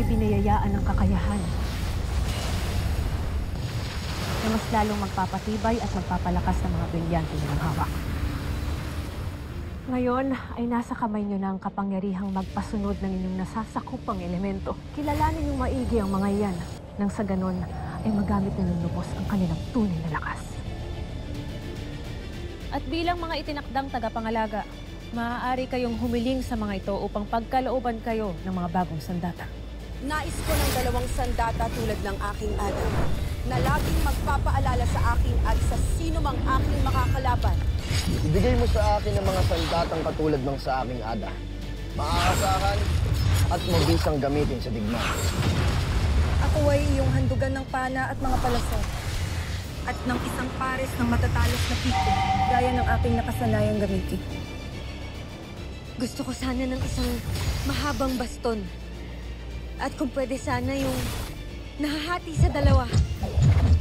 ay biniyayaan ng kakayahan na mas lalong magpapatibay at magpapalakas ng mga brilyante nilang hawak. Ngayon ay nasa kamay niyo na ang kapangyarihang magpasunod ng inyong nasasakupang elemento. Kilalanin niyong maigi ang mga iyan nang sa ganon ay magamit na ng lubos ang kanilang tunay na lakas. At bilang mga itinakdang tagapangalaga, maaari kayong humiling sa mga ito upang pagkalooban kayo ng mga bagong sandata. Nais ko ng 2 sandata tulad ng aking ada na laging magpapaalala sa akin at sa sino mang aking makakalaban. Ibigay mo sa akin ang mga sandatang katulad ng sa aking ada. Maaasahan at mabisang gamitin sa digmaan. Ako ay iyong handugan ng pana at mga palasot. At ng isang pares ng matatalas na piko, gaya ng aking nakasanayang gamitin. Gusto ko sana ng isang mahabang baston. At kung pwede sana yung nahahati sa 2.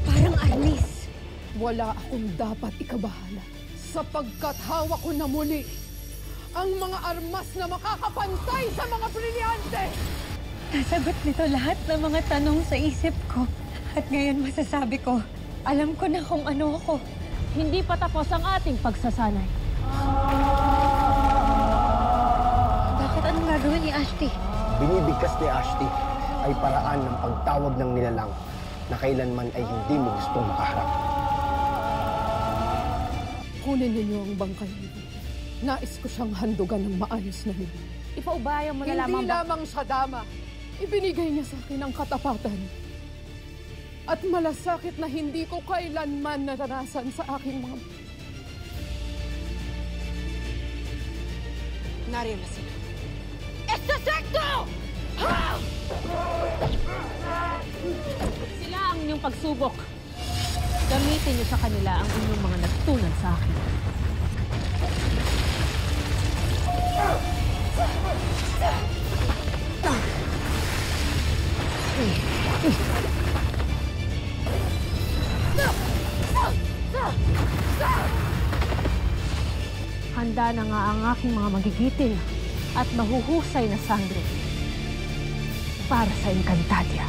Parang arnis. Wala akong dapat ikabahala sapagkat hawak ko na muli ang mga armas na makakapantay sa mga brilyante. Nasagot nito lahat ng mga tanong sa isip ko. At ngayon masasabi ko, alam ko na kung ano ako. Hindi pa tapos ang ating pagsasanay. Bakit anong gagawin ni Ashti? Binibigkas ni Ashti ay paraan ng pagtawag ng nilalang na kailanman ay hindi mo gustong makaharap. Kunin ninyo ang bangkay nito. Nais ko siyang handugan ng maayos na nila. Ipaubayan mo na lamang Hindi lamang siya dama. Ibinigay niya sa akin ang katapatan. At malasakit na hindi ko kailanman naranasan sa aking mga... Nariyan na sila. Extrasecto! Sila ang inyong pagsubok. Gamitin niyo sa kanila ang inyong mga natutunan sa akin. Handa na nga ang aking mga magigiting at mahuhusay na sangre para sa Encantadia.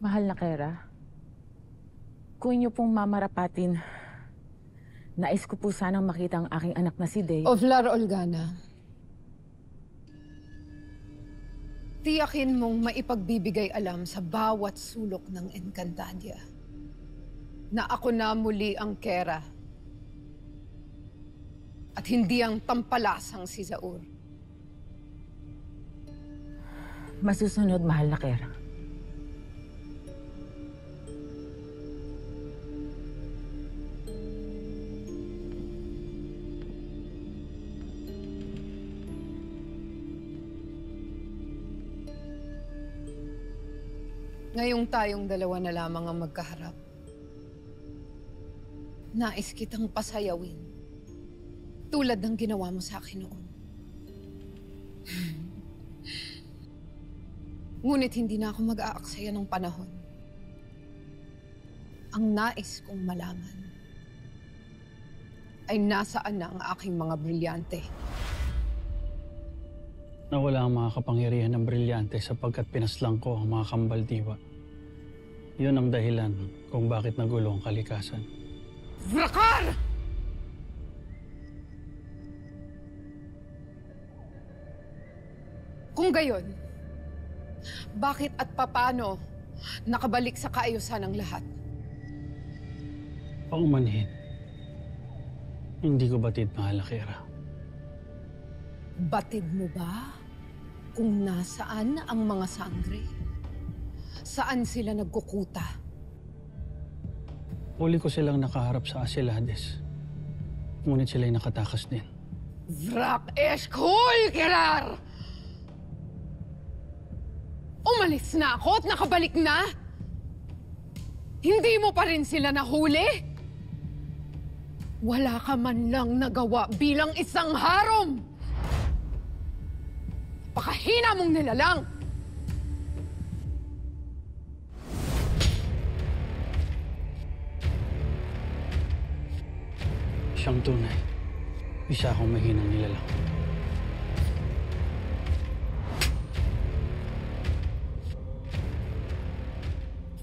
Mahal na Kera, kung inyo pong mamarapatin, nais ko po sanang makita ang aking anak na si Day. Oflar Olgana, tiyakin mong maipagbibigay alam sa bawat sulok ng Encantadia na ako na muli ang Kera at hindi ang tampalasang si Zaur. Masusunod, mahal na Kera. Ngayong tayong 2 na lamang ang magkaharap, nais kitang pasayawin tulad ng ginawa mo sa akin noon. Ngunit hindi na ako mag-aaksaya ng panahon. Ang nais kong malaman ay nasaan na ang aking mga brilyante. Nawala ang mga kapangyarihan ng brilyante sapagkat pinaslang ko ang mga kambaldiwa. Yun ang dahilan kung bakit nagulo ang kalikasan. Vrakar! Kung gayon, bakit at papano nakabalik sa kaayusan ang lahat? Paumanhin. Hindi ko batid, mahal na Kira. Batid mo ba kung nasaan ang mga sangre? Saan sila nagkukuta? Huli ko silang nakaharap sa Asilades. Ngunit sila'y nakatakas din. Vrak eshkul, Kirar! Umalis na ako at nakabalik na? Hindi mo pa rin sila nahuli? Wala ka man lang nagawa bilang isang harom! Pakahina mong nilalang! Siyang tunay. Isa akong mahinang nilalang.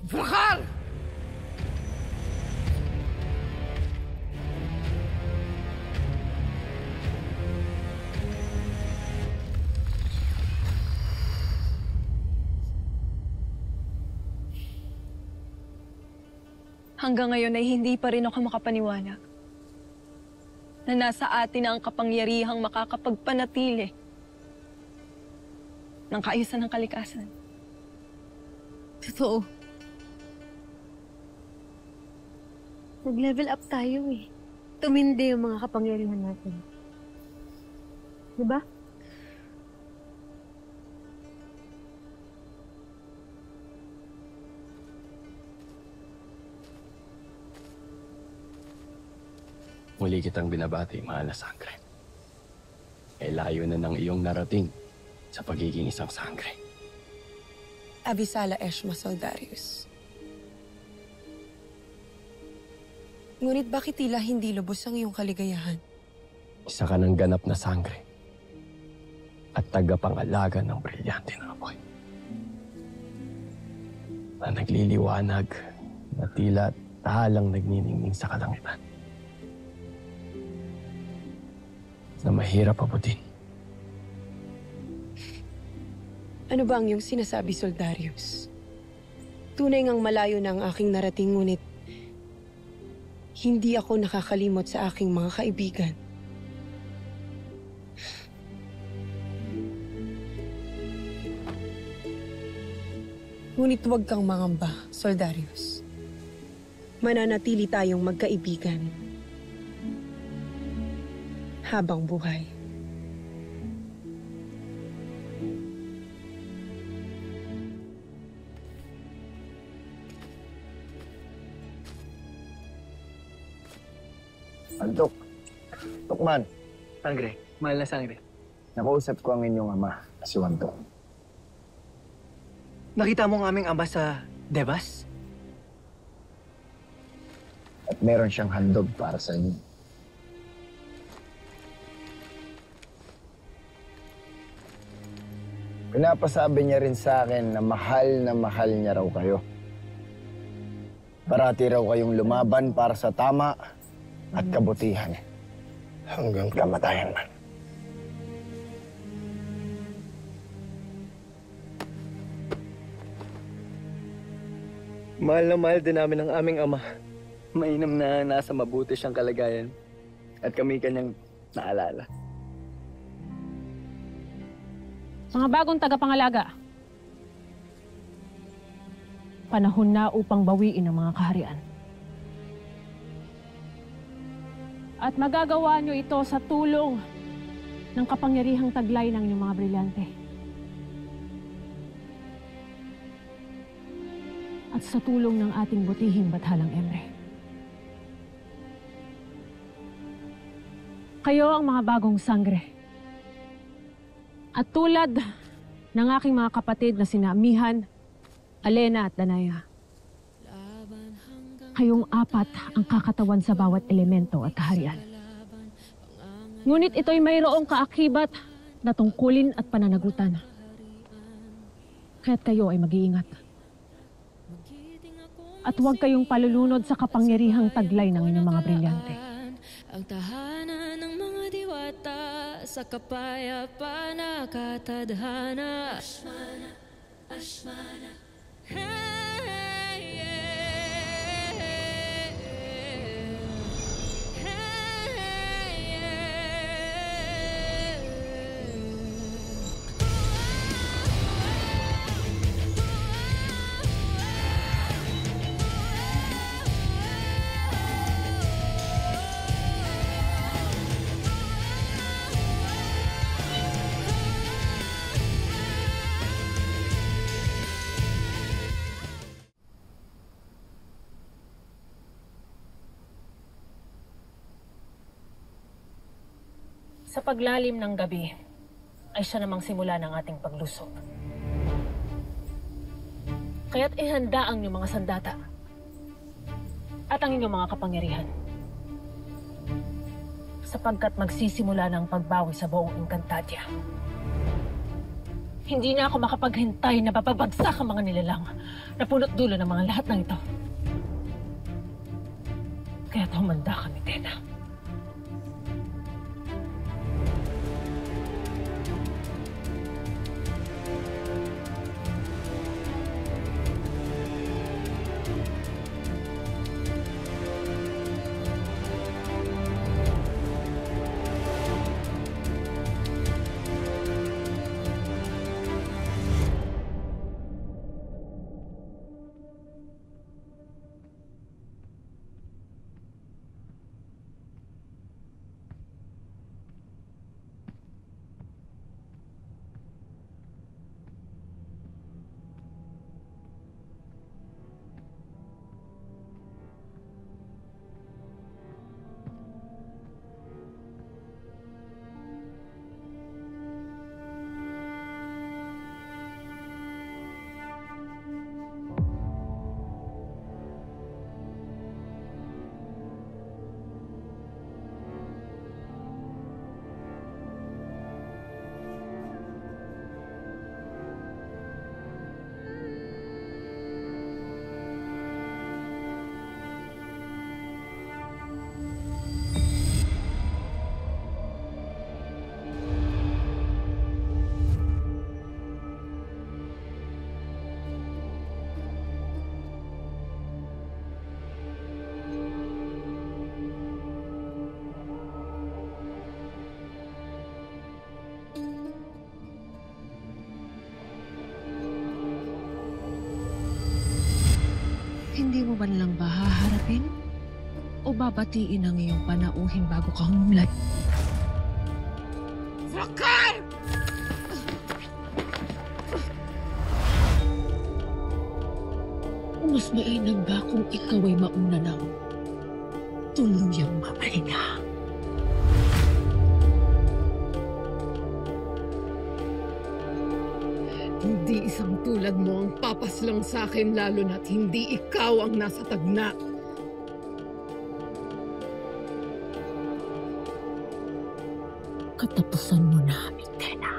Vrakar! Hanggang ngayon ay hindi pa rin ako makapaniwala na nasa atin ang kapangyarihang makakapagpanatili ng kaayusan ng kalikasan. Totoo. Nag-level up tayo eh. Tumindi yung mga kapangyarihan natin. Diba? Muli kitang binabati, mahal na sangre. Ay layo na ng iyong narating sa pagiging isang sangre. Abisala Eshma Soldarius. Ngunit bakit tila hindi lubos ang iyong kaligayahan? Isa ka ng ganap na sangre at tagapangalaga ng brilyante na apoy. Na nagliliwanag na tila tahalang nagniningning sa kalangitan. Na mahirap abutin. Ano ba ang iyong sinasabi, Soldarius? Tunay ngang malayo na ang aking narating, ngunit hindi ako nakakalimot sa aking mga kaibigan. Ngunit huwag kang mangamba, Soldarius. Mananatili tayong magkaibigan habang buhay. Antok. Tukman. Sangre. Mahal na sangre. Nakausap ko ang inyong ama, si Wantok. Nakita mo ang aming ama sa Devas? At meron siyang handog para sa inyo. Pinapasabi niya rin sa akin na mahal niya raw kayo. Parati raw kayong lumaban para sa tama at kabutihan. Hanggang kamatayan man. Mahal na mahal din namin ang aming ama. Mainam na nasa mabuti siyang kalagayan. At kami kanyang naalala. Mga bagong tagapangalaga. Panahon na upang bawiin ang mga kaharian. At magagawa nyo ito sa tulong ng kapangyarihang taglay ng inyong mga brilyante. At sa tulong ng ating butihing Bathalang Emre. Kayo ang mga bagong sangre. At tulad ng aking mga kapatid na sina Amihan, Alena at Danaya, kayong apat ang kakatawan sa bawat elemento at kaharian. Ngunit ito'y mayroong kaakibat na tungkulin at pananagutan. Kaya't kayo ay mag-iingat. At huwag kayong palulunod sa kapangyarihang taglay ng inyong mga brilyante. Ang tahanan ng mga diwata sa kapayapaan nakatadhana. Ashmana, Ashmana. Hey, yeah, hey, Sa paglalim ng gabi, ay siya namang simula ng ating paglusob. Kaya't ihanda ang inyong mga sandata at ang inyong mga kapangyarihan. Sapagkat magsisimula ng pagbawi sa buong Encantadia. Hindi na ako makapaghintay na babagsak ang mga nilalang na punot dulo ng mga lahat ng ito. Kaya't humanda kami, Tena. Hindi mo man lang ba haharapin? O babatiin ang iyong panauhin bago ka humulad? Sakar! Mas mainam ba kung ikaw ay mauna ng tuluyang mapahinga? Hindi isang tulad mo ang papaslang sa akin lalo na't hindi ikaw ang nasa tagna. Katapusan mo na, Tena.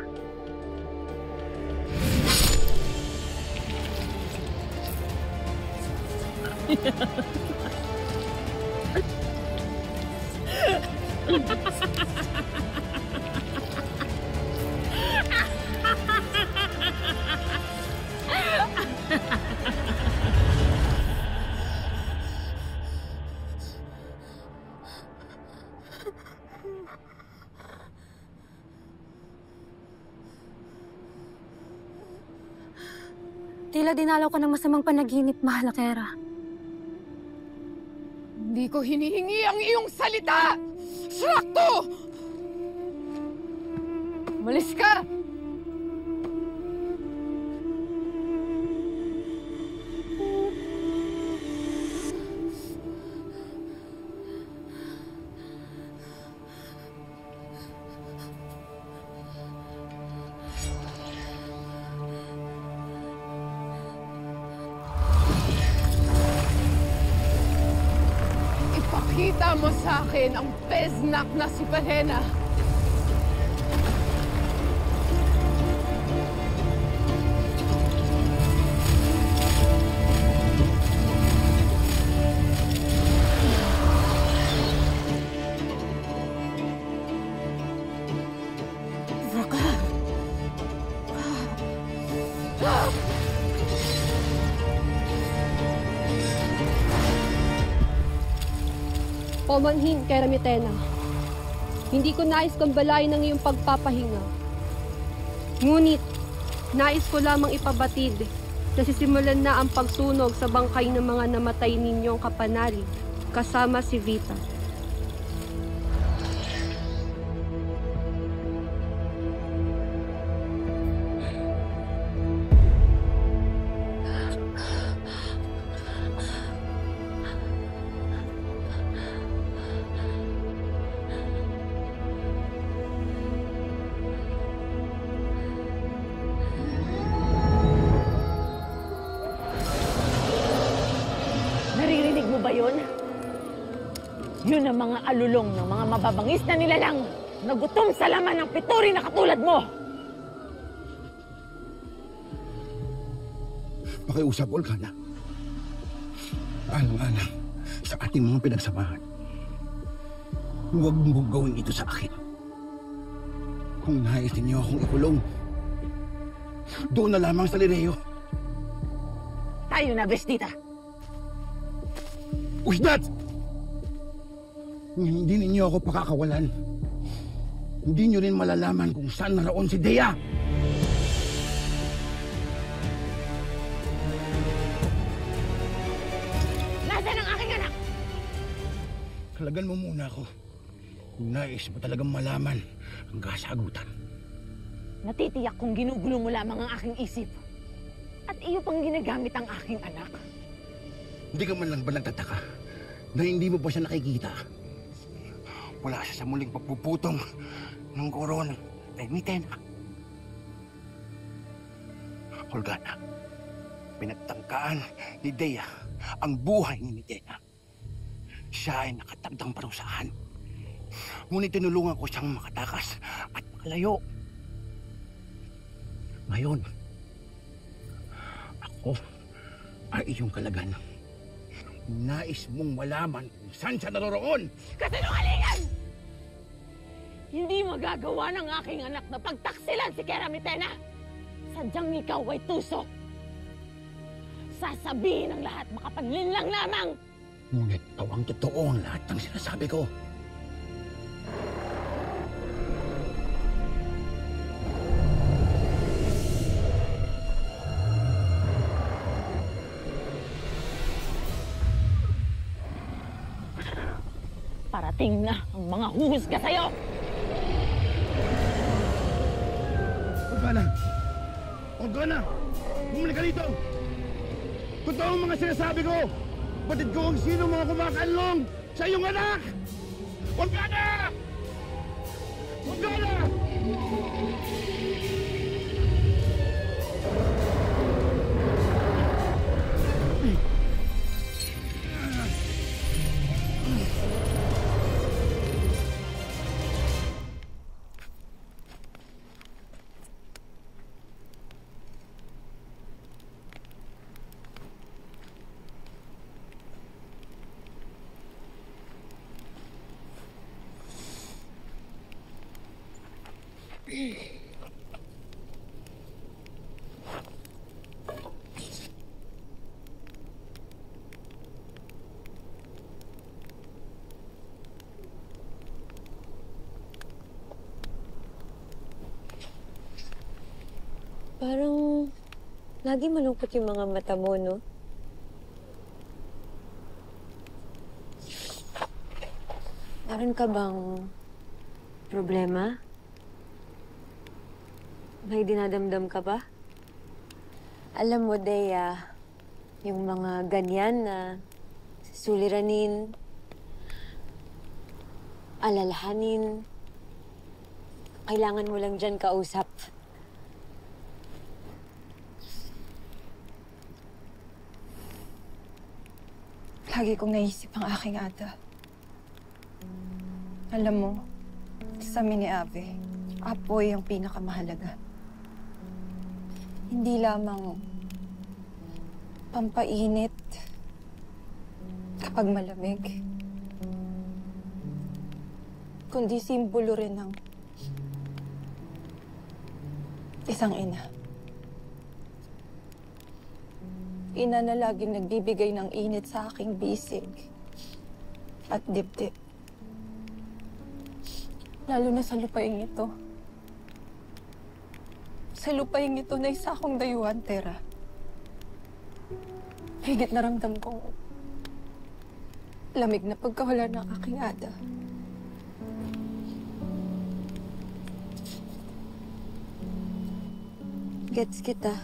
Tila dinalaw ka ng masamang panaginip, mahal na Kera. Hindi ko hinihingi ang iyong salita! Sakto! Umalis ka! Ipakita mo sa akin ang pesnak na si Palhena. Pamanhin, Keramitena. Hindi ko nais kambalain ng iyong pagpapahinga. Ngunit, nais ko lamang ipabatid na sisimulan na ang pagsunog sa bangkay ng mga namatay ninyong kapanalig, kasama si Vita. Naririnig mo ba yun? Yun ang mga alulong ng mga mababangis na nilalang na gutom sa laman ng pituri na katulad mo! Pakiusap, Olgana. Alang-alang sa ating mga pinagsamahan. Huwag mong gawin ito sa akin. Kung nais ninyo akong ikulong, doon na lamang sa Lireo. Tayo na, Bestita! Usdat! Kung hindi ninyo ako pakakawalan, hindi nyo rin malalaman kung saan naroon si Dea. Nasaan ang aking anak? Kalagan mo muna ako. Kung nais mo talagang malaman ang kasagutan. Natitiyak kong ginugulo mo lamang ang aking isip. At iyo pang ginagamit ang aking anak. Hindi ka man lang ba nagtataka na hindi mo pa siya nakikita? Wala siya sa muling pagpuputong ng koron kay Mitena. Olgana, pinagtangkaan ni Dea ang buhay ni Mitena. Siya ay nakatagdang parusahan. Ngunit tinulungan ko siyang makatakas at makalayo. Ngayon, ako ay iyong kalagan. Nais mong malaman kung saan siya naroroon. Kasinungalingan! Hindi magagawa ng aking anak na pagtaksilan si Keramitena. Sadyang ikaw ay tuso. Sasabihin ang lahat makapaglinlang lamang. Ngunit tawang totoo ang lahat ng sinasabi ko. Parating na ang mga huhusga sa'yo! Olgana! Olgana! Bumalik ka dito! Totoo ang mga sinasabi ko! Batid ko kung sino mga kumakanlong sa iyong anak! Olgana! Olgana! Parang lagi malungkot yung mga mata mo, no? Meron ka bang problema? May dinadamdam ka ba? Alam mo, Dea, yung mga ganyan na suliranin, alalahanin, kailangan mo lang dyan kausap. Lagi kong naisip ang aking Ada. Alam mo, sa amin ni Ave, apoy ang pinakamahalaga. Hindi lamang pampainit kapag malamig, kundi simbolo rin ng isang ina. ina na laging nagbibigay ng init sa aking bisig at dibdib. Lalo na sa lupaing ito. Sa lupaing ito na isa akong dayuhan, Tera. Higit na ramdam kong lamig na pagkawala ng aking ada. Gets kita.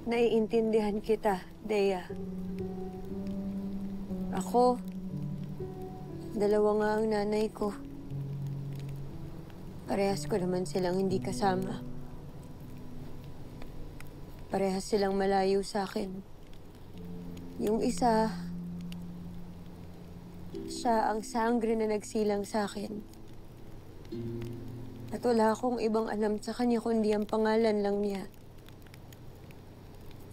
Naiintindihan kita, Dea. Ako, dalawa nga ang nanay ko. Parehas ko naman silang hindi kasama. Parehas silang malayo sa akin. Yung isa, siya ang sangre na nagsilang sa akin. At wala akong ibang alam sa kanya kundi ang pangalan lang niya.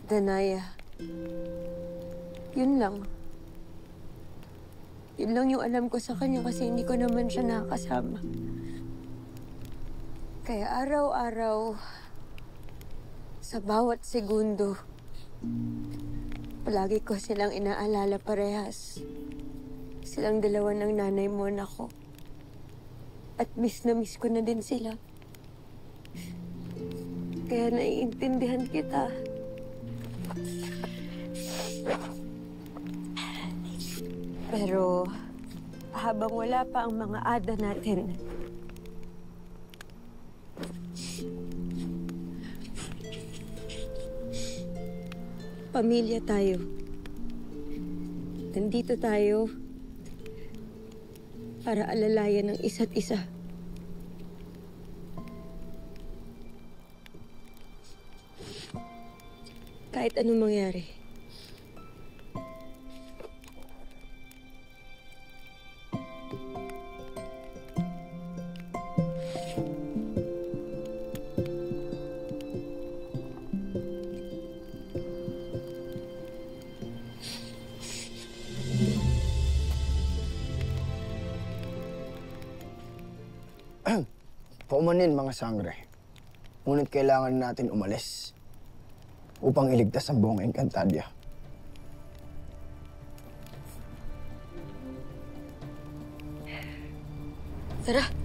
Danaya. Yun lang. Yun lang yung alam ko sa kanya kasi hindi ko naman siya nakakasama. Kaya araw-araw, sa bawat segundo, palagi ko silang inaalala parehas. Silang dalawa ng nanay mo na ako. At miss na miss ko na din sila. Kaya naiintindihan kita. Pero habang wala pa ang mga ada natin, pamilya tayo. Nandito tayo para alalayan ng isa't isa. Kahit anong mangyari. Paumanin mga sangre. Ngunit kailangan natin umalis upang iligtas ang buong Encantadia. Tara!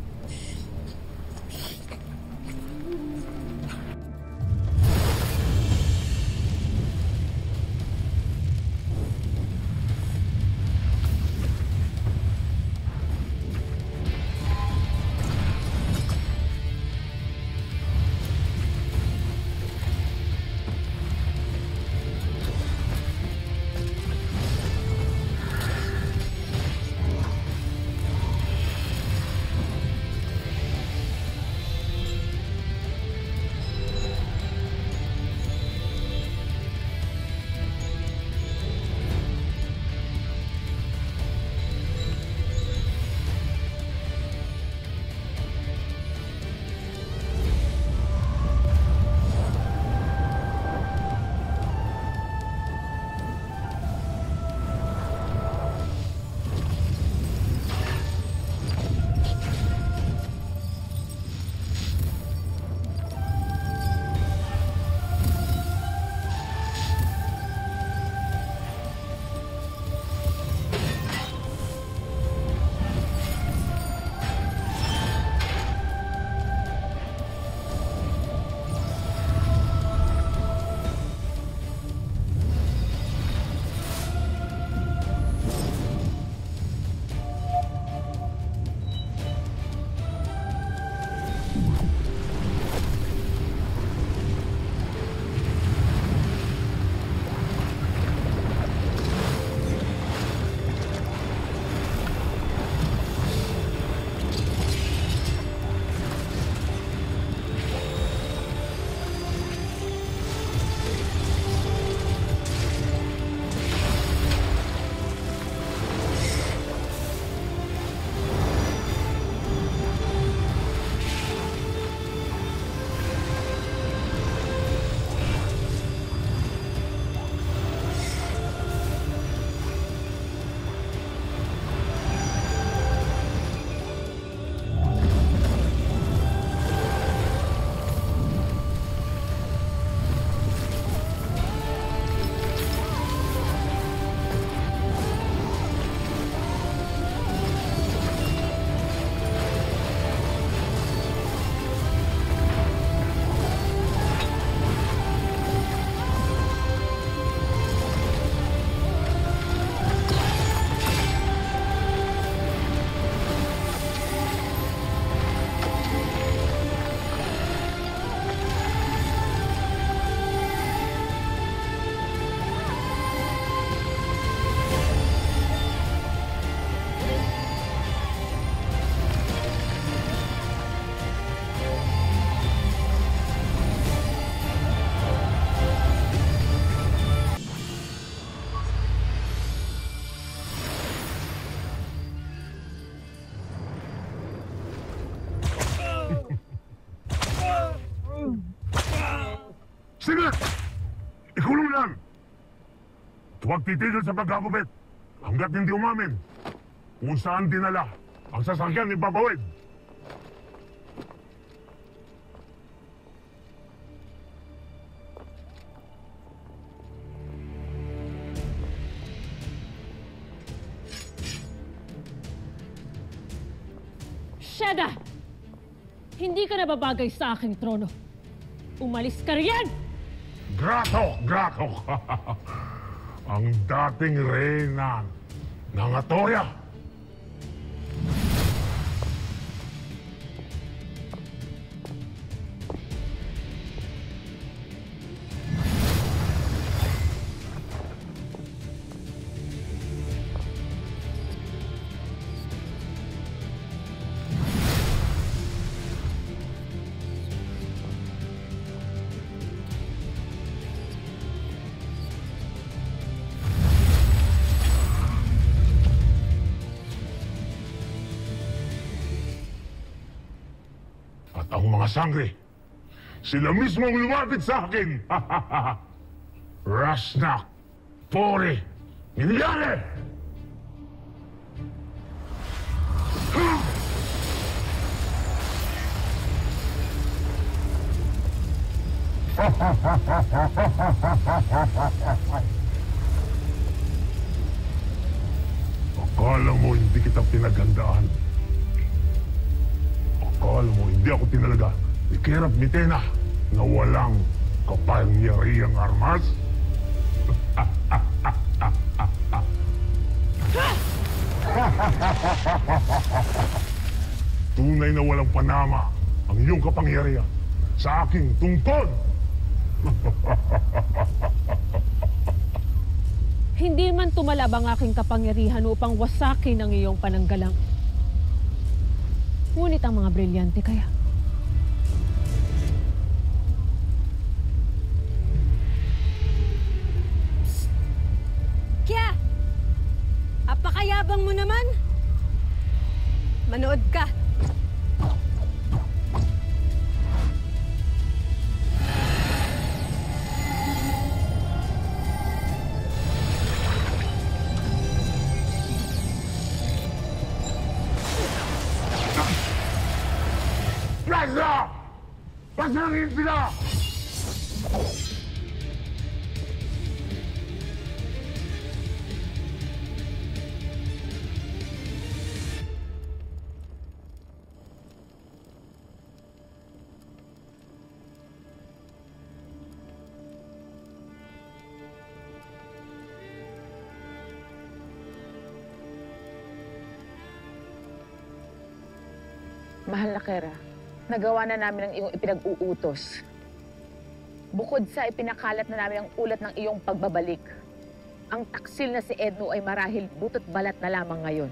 Sige! Ikulong lang! Huwag titigil sa pagkakupit hanggat hindi umamin kung saan dinala ang sasakyan ni Babawid. Sheda! Hindi ka nababagay sa aking trono. Umalis ka riyan! Grato! Grato! Ang dating reyna ng Atoria. Ang mga sangre, sila mismo ang lumapit sa akin. Rasnak, Pori, Minyare! Akala mo hindi kita pinaghandaan. Akala mo, hindi ako tinalaga ni Kerap Mitena na walang kapangyarihang armas? Tunay na walang panama ang iyong kapangyarihan sa aking tungkod! Hindi man tumalab ang aking kapangyarihan upang wasakin ang iyong pananggalang. Ngunit ang mga brilyante kaya. Psst! Kya! Apakayabang mo naman! Manood ka! Plaza! Pasangin sila! Mahal na Kera, nagawa na namin ang iyong ipinag-uutos. Bukod sa ipinakalat na namin ang ulat ng iyong pagbabalik, ang taksil na si Edno ay marahil butot balat na lamang ngayon.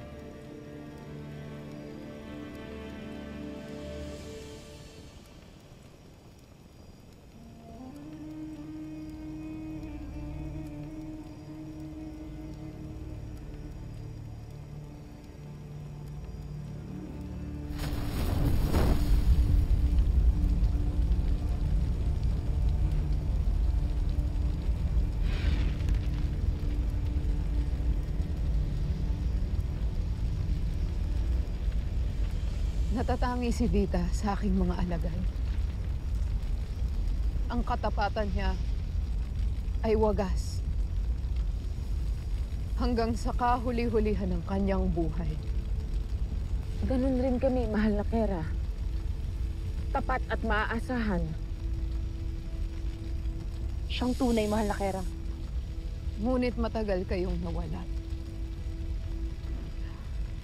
Natatangi si Vita sa aking mga alagad. Ang katapatan niya ay wagas. Hanggang sa kahuli-hulihan ng kanyang buhay. Ganun rin kami, mahal na Kera. Tapat at maaasahan. Siyang tunay, mahal na Kera. Ngunit matagal kayong nawala.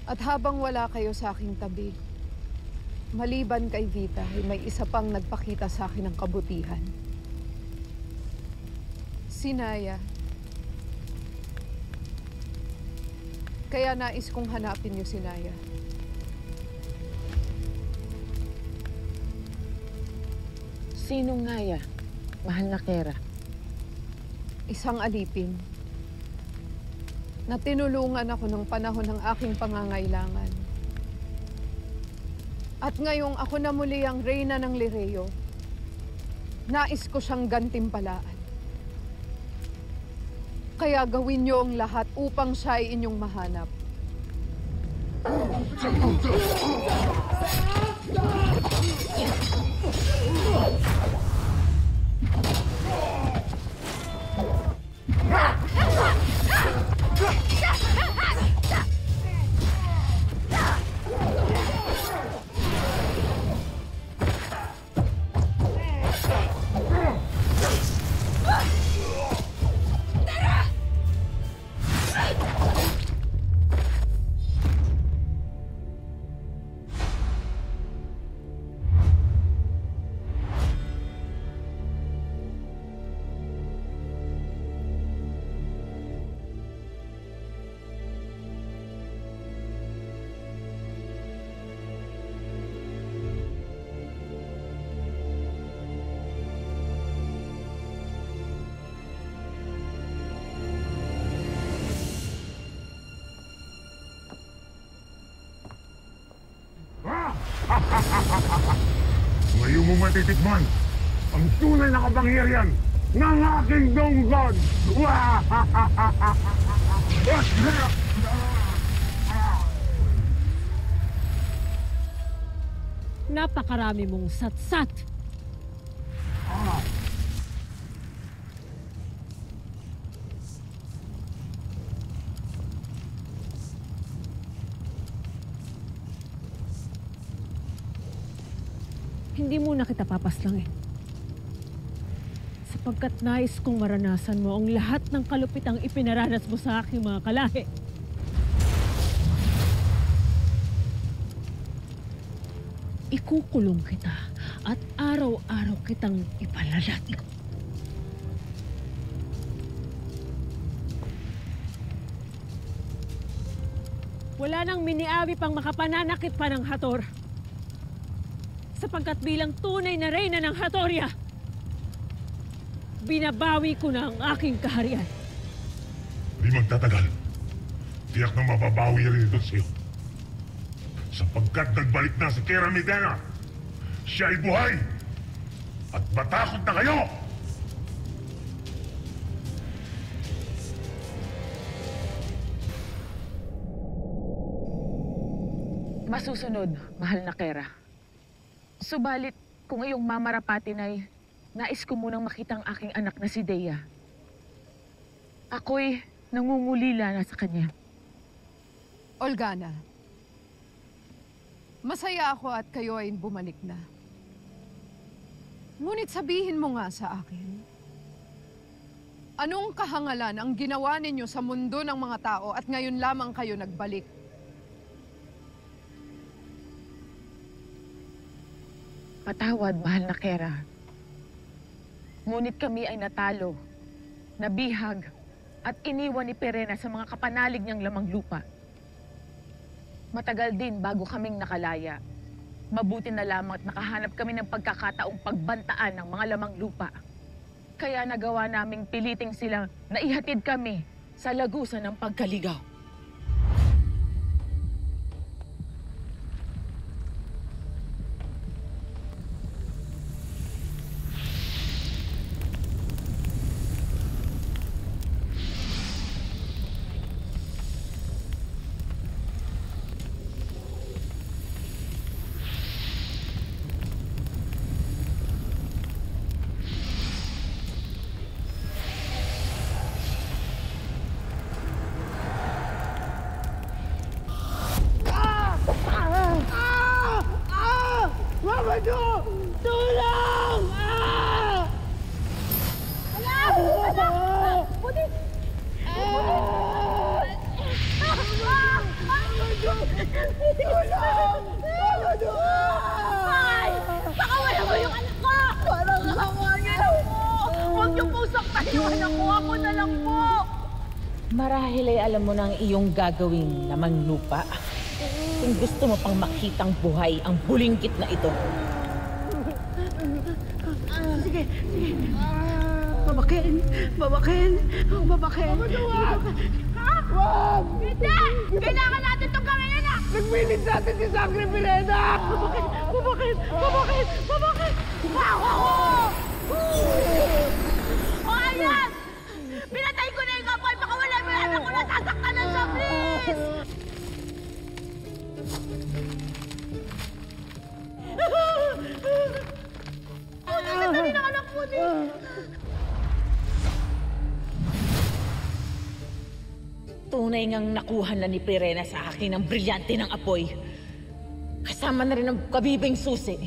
At habang wala kayo sa aking tabi, maliban kay Vita, ay may isa pang nagpakita sa akin ng kabutihan. Si Naya. Kaya nais kong hanapin niyo si Naya. Sinong Naya, mahal na Kera? Isang alipin na tinulungan ako ng panahon ng aking pangangailangan. At ngayong ako na muli ang reyna ng Lireo, Nais ko siyang gantimpalaan. Kaya gawin niyo ang lahat upang siya ay inyong mahanap. Ngayon mo matitikman ang tunay na kapangyarihan ng aking Donggod! Napakarami mong satsat. Hindi muna kita papaslangin. Sapagkat nais kong maranasan mo ang lahat ng kalupitang ipinaranas mo sa aking mga kalahi. Ikukulong kita at araw-araw kitang ipalalat. Wala nang miniawi pang makapananakit pa ng Hathor. Sapagkat bilang tunay na reyna ng Hathoria, binabawi ko na ang aking kaharian. Di magtatagal. Tiyak na mababawi rin ito sa'yo. Sapagkat nagbalik na si Kera Midena, siya ay buhay. At matakot na kayo! Masusunod, mahal na Kera. Subalit, kung iyong mamarapatin ay nais ko munang makita ang aking anak na si Deya. Ako'y nangungulila na sa kanya. Olgana, masaya ako at kayo ay bumalik na. Ngunit sabihin mo nga sa akin, anong kahangalan ang ginawa ninyo sa mundo ng mga tao at ngayon lamang kayo nagbalik? Patawad, mahal na Kera. Ngunit kami ay natalo, nabihag, at iniwan ni Perena sa mga kapanalig niyang lamang lupa. Matagal din bago kaming nakalaya. Mabuti na lamang at nakahanap kami ng pagkakataong pagbantaan ng mga lamang lupa. Kaya nagawa naming piliting silang naihatid kami sa lagusan ng pagkaligaw. Tulong! Anak! Buti! Ay! Pakawalan mo yung anak ko! Parang hangangin ako! Huwag niyo po saktan yung anak ko! Ako na lang po! Marahil ay alam mo na ang iyong gagawing lamang lupa. Kung gusto mo pang makitang buhay ang bulingkit na ito. Sige, sige. Babakin! Babakin! Babakin! Wag! Hindi! Kailangan natin itong gawin, anak! Nagpilit natin si Sangre Pirena! Babakin! Babakin! Babakin! Babakin! Ako! O ayan! Pinatay ko na yung apoy! Pakawalan mo yan ako! Nasasaktan na siya, please! Nasasaktan din ang anak ko ni... Tunay ngang nakuha na ni Perena sa akin ang brilyante ng apoy. Kasama na rin ang kabibing susi.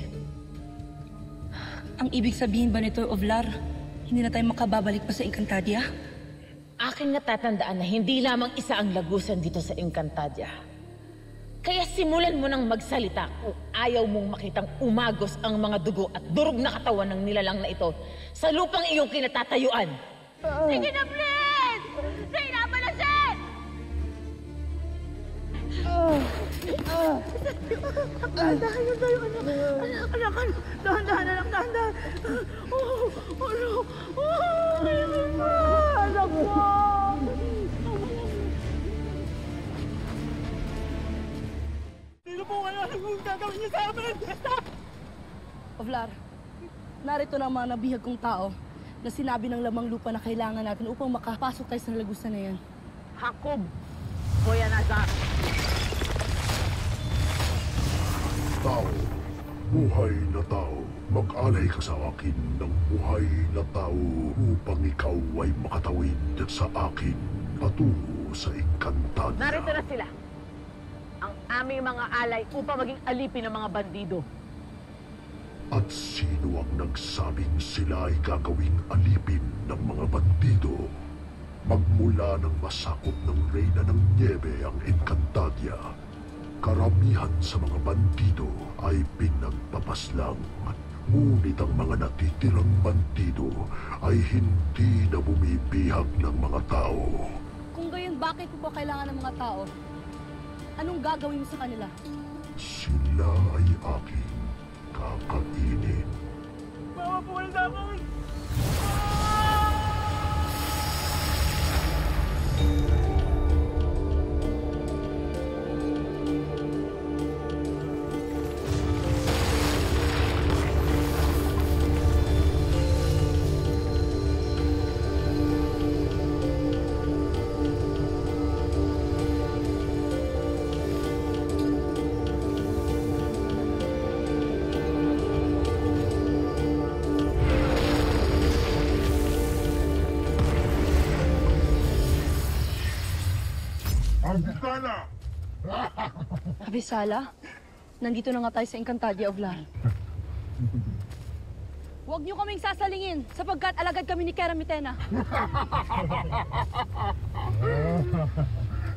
Ang ibig sabihin ba nito, Ovlar, hindi na tayo makababalik pa sa Encantadia? Akin natatandaan na hindi lamang isa ang lagusan dito sa Encantadia. Kaya simulan mo nang magsalita kung ayaw mong makitang umagos ang mga dugo at durog na katawan ng nilalang na ito sa lupang iyong kinatatayuan. Sige na, please! Say na, Balasin! Dahan-dahan na tayo, anak. Dahan-dahan na lang, dahan-dahan. Anak ko! Sino po kayo? Anong gagawin niyo sa amin? Ovlar, narito na ang mga nabihag kong tao na sinabi ng lamang lupa na kailangan natin upang makapasok tayo sa lagusan na yan. Hakob! Kuya Nazar! Tao, buhay na tao, mag-alay ka sa akin ng buhay na tao upang ikaw ay makatawid sa akin patungo sa Encantadia. Narito na sila. Ang aming mga alay upang maging alipin ng mga bandido. At sino ang nagsabing sila ay gagawing alipin ng mga bandido? Magmula ng masakop ng Reyna ng Niebe ang Encantadia, karamihan sa mga bandido ay pinagpapaslang. Ngunit ang mga natitirang bandido ay hindi na bumibihag ng mga tao. Kung gayon, bakit mo pa kailangan ng mga tao? Anong gagawin mo sa kanila? Sila ay aking kakainin. Bawa po kayo sa akin! Abisala! Abisala? Nandito na nga tayo sa Encantadia, Ovlar. Huwag niyo kaming sasalingin sapagkat alagad kami ni Keramitena.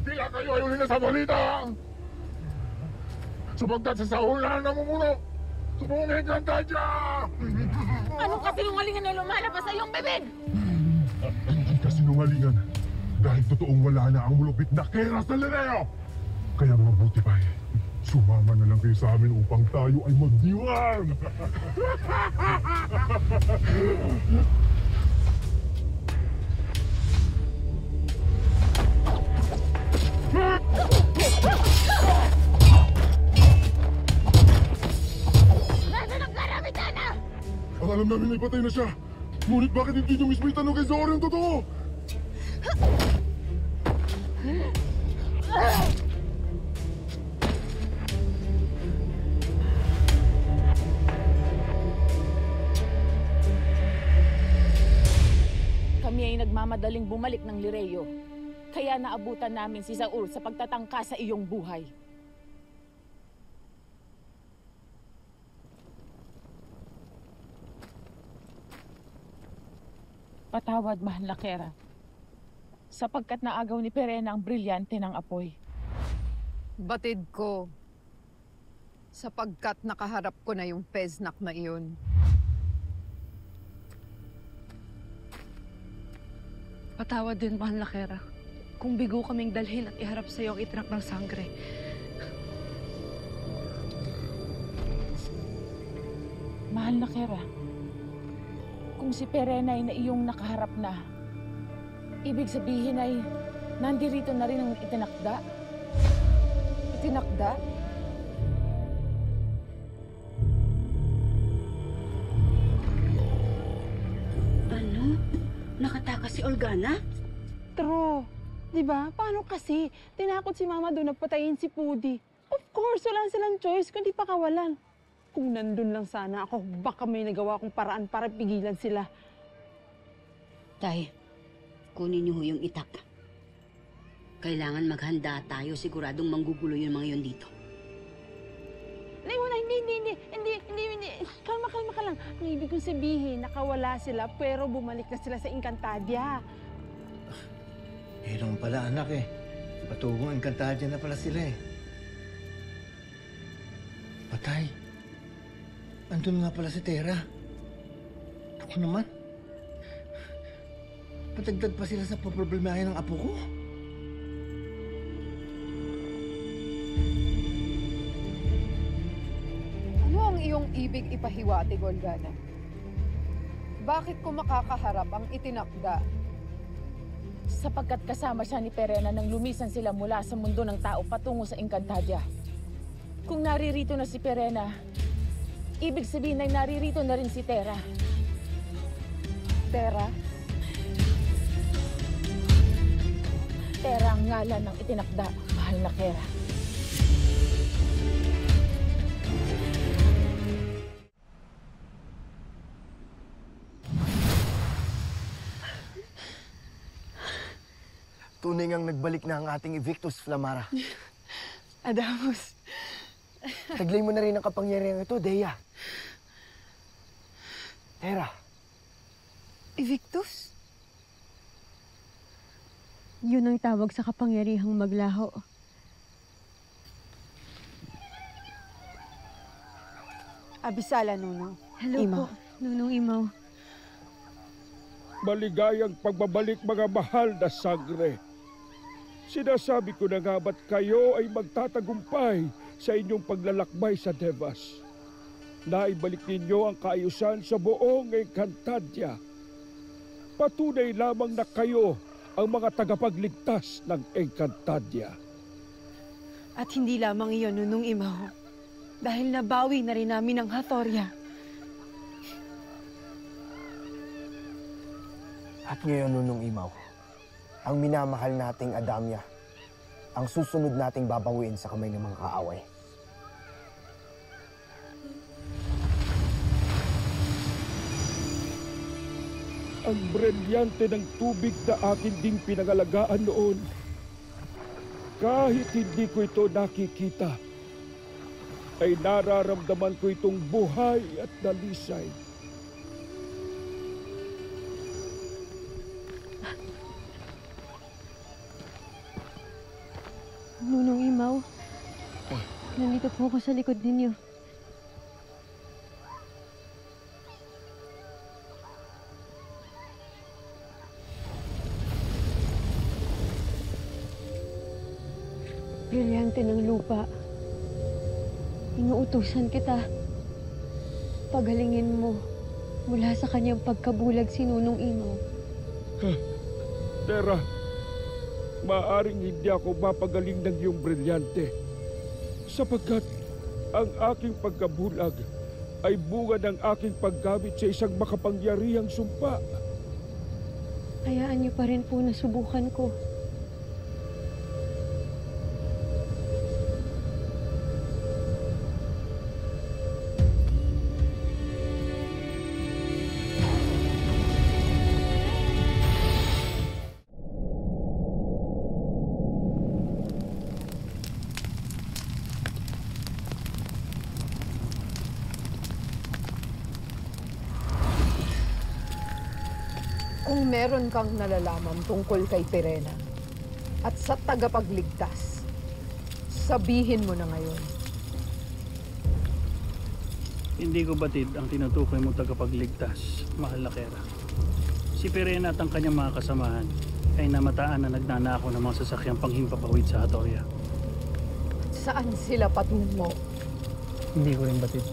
Tila kayo ay uli na sa balita! Sapagkat sa sahulan na mumuno sa buong Encantadia! Anong kasinungalingan na lumalabas sa iyong bibig? Hindi kasinungalingan. Dahil totoong wala na ang mulupit na Kera sa Lireo. Kaya mabuti pa sumama na lang kayo sa amin upang tayo ay magdiwang. Nasaan ang Keramitena? Ang alam namin ay patay na siya. Ngunit bakit hindi nyo mismo itanong kay Zoro yung totoo? Kami ay nagmamadaling bumalik ng Lireo. Kaya naabutan namin si Saul sa pagtatangka sa iyong buhay. Patawad, mahal na Kera. Sapagkat naagaw ni Perena ang brilyante ng apoy. Batid ko, sapagkat nakaharap ko na yung Peznak na iyon. Patawad din, mahal na Kera. Kung bigo kaming dalhin at iharap sa iyo ang itrak ng sangre. Mahal na Kera, kung si Perena ay na iyong nakaharap na, ibig sabihin ay nandirito na rin ang itinakda? Itinakda? Nakatakas si Olgana? True. Diba? Paano kasi? Tinakot si Mama doon na patayin si Pudi. Of course, wala silang choice kundi pakawalan. Kung nandun lang sana ako, baka may nagawa akong paraan para pigilan sila. Tay, kunin niyo ho yung itak. Kailangan maghanda tayo, siguradong manggugulo yung mga yun dito. Hindi. Kalma ka lang. Ang ibig kong sabihin, nakawala sila pero bumalik na sila sa Encantadia. Naman pala anak eh. Patugong Encantadia na pala sila eh. Patay. Andun nga pala si Tera. Ako naman. Patagdag pa sila sa paproblemahin ng apo ko. Ano ang iyong ibig ipahiwatig, Olgana? Bakit ko makakaharap ang itinakda? Sapagkat kasama siya ni Perena nang lumisan sila mula sa mundo ng tao patungo sa Encantadia. Kung naririto na si Perena, ibig sabihin ay naririto na rin si Tera. Tera? Tera ang ngalan ng itinakda, mahal na Kera. Tunay ngang nagbalik na ang ating Evictus, Flamara. Adamus. Taglay mo na rin ang kapangyarihan ito, Dea. Tera. Evictus? Yun ang tawag sa kapangyarihang maglaho. Abisala, Nunong. Hello Imaw. po, Nunong Imaw. Maligayang pagbabalik mga mahal na sangre. Sinasabi ko na nga ba't kayo ay magtatagumpay sa inyong paglalakbay sa Devas. Naibalik ninyo ang kaayusan sa buong Encantadia. Patunay lamang na kayo ang mga tagapagligtas ng Encantadia. At hindi lamang iyon, Nunong Imaw. Dahil nabawi na rin namin ang Hathoria. At ngayon, Nunong Imaw, ang minamahal nating Adamya, ang susunod nating babawiin sa kamay ng mga kaaway. Ang brilyante ng tubig na akin ding pinangalagaan noon. Kahit hindi ko ito nakikita, ay nararamdaman ko itong buhay at dalisay. Nunong Imaw, nandito po ako sa likod ninyo. Brilyante ng lupa. Inuutusan kita. Pagalingin mo mula sa kanyang pagkabulag si Nunong Imaw. Tera, maaring hindi ako mapagaling ng iyong brilyante sapagkat ang aking pagkabulag ay bunga ng aking paggamit sa isang makapangyarihang sumpa. Hayaan niyo pa rin po na subukan ko. Kung meron kang nalalaman tungkol kay Perena at sa tagapagligtas, sabihin mo na ngayon. Hindi ko batid ang tinutukoy mong tagapagligtas, mahal na Kera. Si Perena at ang kanyang mga kasamahan ay namataan na nagnanakaw ng mga sasakyang panghimpapawid sa Hathoria. Saan sila patungo? Hindi ko rin batid.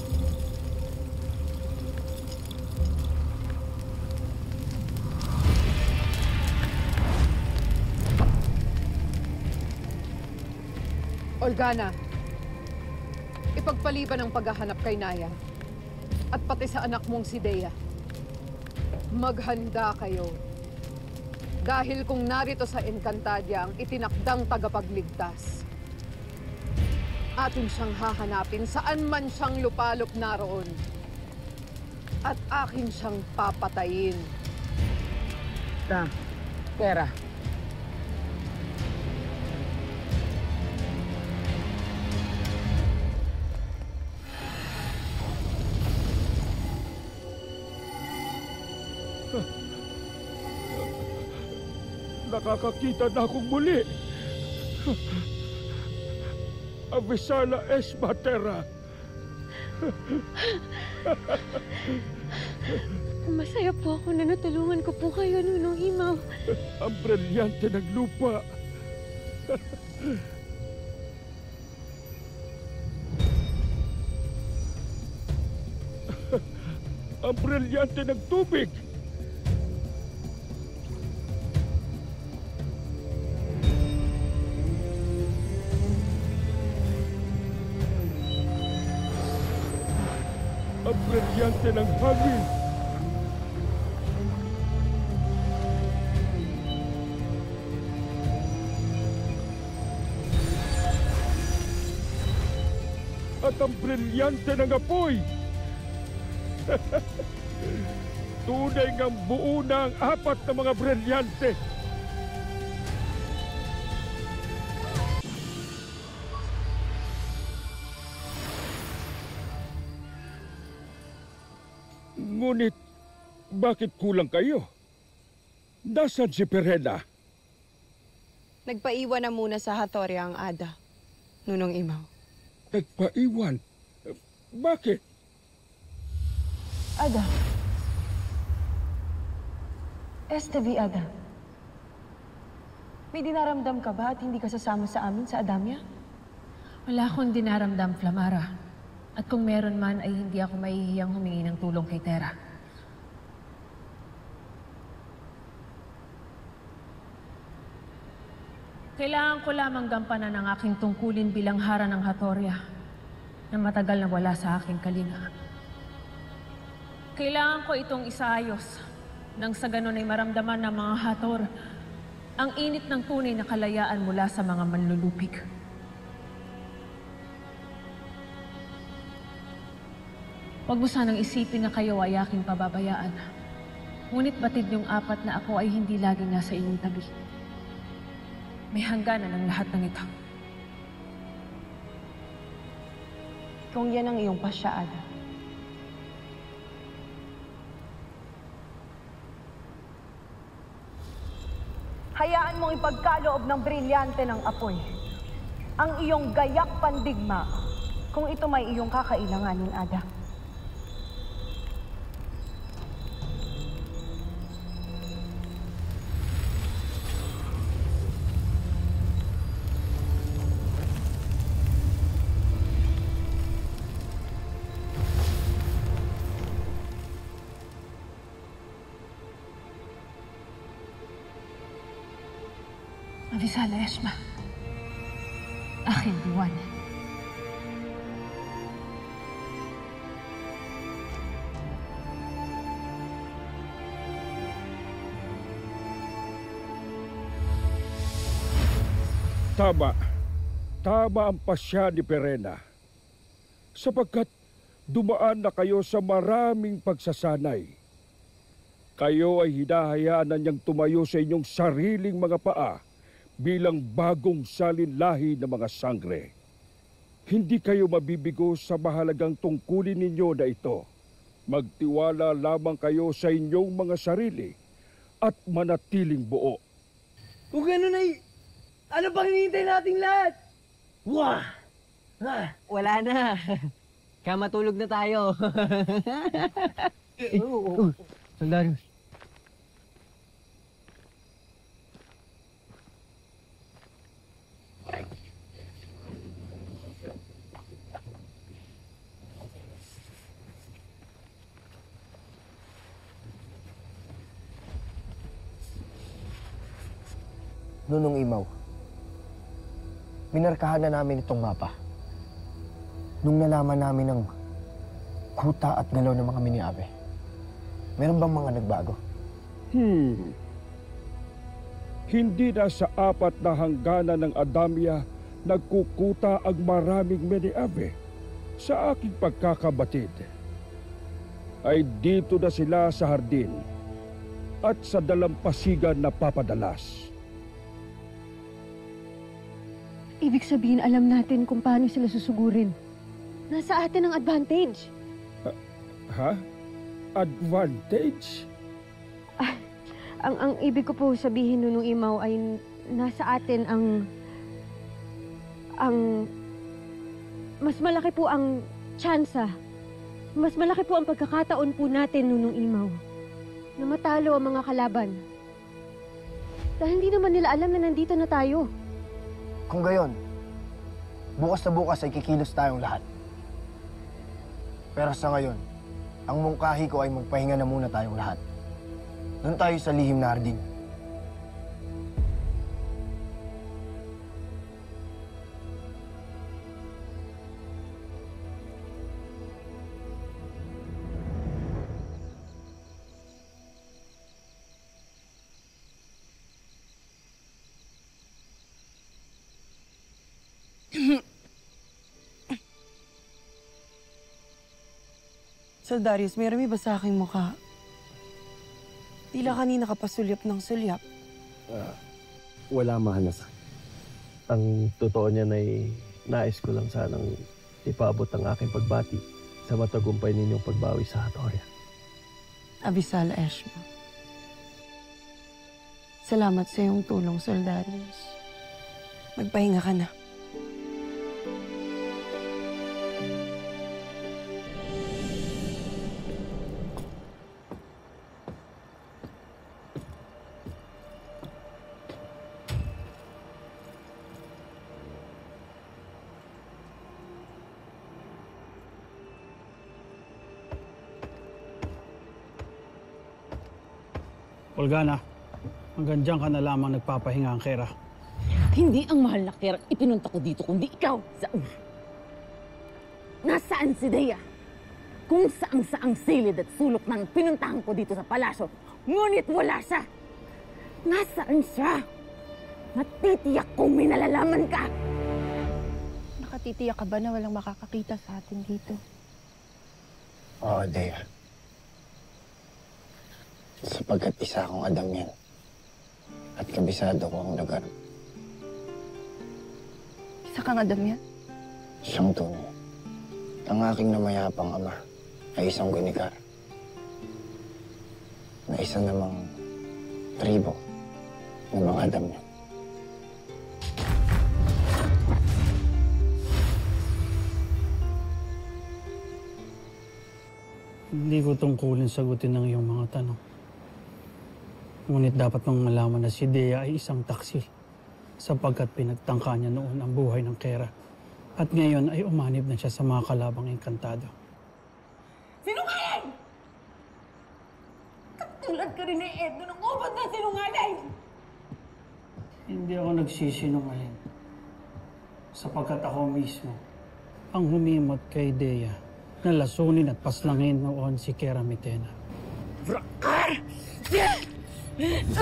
Olgana, ipagpaliban ang paghahanap kay Naya at pati sa anak mong si Dea. Maghanda kayo Dahil kung narito sa Encantadia ang itinakdang tagapagligtas, atin siyang hahanapin saan man siyang lupalop naroon. At akin siyang papatayin. Pera. Nakakakita na akong muli. Avisala Esmatera. Masaya po ako na natulungan ko po kayo, Nunong Imaw. Ang brilyante ng lupa. Ang brilyante ng tubig. Ang brilyante ng hangin. At ang brilyante ng apoy. Tunay ngang buo na ang apat na mga brilyante. Ngunit, bakit kulang kayo? Nasaan si Perena? Nagpaiwan na muna sa Hatoria ang Ada, Nunong Imaw. Nagpaiwan? Bakit? Ada. STV, Ada. May dinaramdam ka ba at hindi ka sasama sa amin sa Adamya? Wala akong dinaramdam, Flamara. At kung meron man ay hindi ako mahihiyang humingi ng tulong kay Tera. Kailangan ko lamang gampanan ang aking tungkulin bilang hara ng Hatoria na matagal na wala sa aking kalinga. Kailangan ko itong isaayos nang sa ganon ay maramdaman ng mga Hator ang init ng tunay na kalayaan mula sa mga manlulupig. Huwag mo sanang isipin na kayo ay aking pababayaan. Ngunit batid niyong apat na ako ay hindi laging nasa inyong tabi. May hangganan ang lahat ng ito. Kung yan ang iyong pasya, Ada. Hayaan mong ipagkaloob ng brilyante ng apoy ang iyong gayak pandigma kung ito may iyong kakailanganin, Ada. Avisala, Esma. Aking buwan. Tama. Tama ang pasya ni Perena. Sapagkat dumaan na kayo sa maraming pagsasanay. Kayo ay hinahayaan na niyang tumayo sa inyong sariling mga paa bilang bagong salinlahi ng mga sangre. Hindi kayo mabibigo sa mahalagang tungkulin ninyo na ito. Magtiwala lamang kayo sa inyong mga sarili at manatiling buo. Kung gano'n ay, ano pang hinihintay nating lahat? Wah! Wala na. Kamatulog na tayo. Sandarius. Nunong Imaw, minarkahan na namin itong mapa. Nung nalaman namin ang kuta at galaw ng mga miniabe, meron bang mga nagbago? hindi na sa 4 na hangganan ng Adamya nagkukuta ang maraming Meneave. Sa aking pagkakabatid, ay dito na sila sa hardin at sa dalampasigan na papadalas. Ibig sabihin, alam natin kung paano sila susugurin. Nasa atin ang advantage. Ha? Advantage? Ang ibig ko po sabihin, Nunong Imaw, ay nasa atin ang mas malaki po ang tsansa. Mas malaki po ang pagkakataon po natin, Nunong Imaw, na matalo ang mga kalaban. Dahil hindi naman nila alam na nandito na tayo. Kung gayon, bukas na bukas ay kikilos tayong lahat. Pero sa ngayon, ang mungkahi ko ay magpahinga na muna tayong lahat. Doon tayo sa lihim na hardin. Darius, may rami ba sa aking mukha? Tila kanina ka pa sulyap ng sulyap. Wala, mahal na sa. Ang totoo niyan ay nais ko lang sanang ipaabot ang aking pagbati sa matagumpay ninyong pagbawi sa Hatoria. Abisal Eshma. Salamat sa iyong tulong, Darius. Magpahinga ka na. Olgana, hanggang dyan ka na lamang nagpapahinga ang Kera. Hindi ang mahal na Kera ipinunta ko dito, kundi ikaw, Zaur. Nasaan si Dea? Kung saang-saang silid at sulok ng pinuntahan ko dito sa palasyo, ngunit wala siya. Nasaan siya? Natitiyak kong may nalalaman ka. Nakatitiyak ka ba na walang makakakita sa atin dito? Oo, Dea. Sapagkat isa akong Adam yan. At kabisado ko ang lugar. Isa kang Adam yan? Siyang tunay. Ang aking namayapang ama ay isang gunikar. Na isa namang tribo ng mga Adam yan. Hindi ko tungkulin sagutin ng iyong mga tanong. Ngunit dapat mong malaman na si Dea ay isang taksil sapagkat pinagtangka niya noon ang buhay ng Kera at ngayon ay umanib na siya sa mga kalabang engkantado. Sinungaling! Katulad ka rin ni Edno ng ubat na sinungaling! Hindi ako nagsisinungaling sapagkat ako mismo ang humimot kay Dea na lasunin at paslangin noon si Kera Mitena. Brakar! Bitawan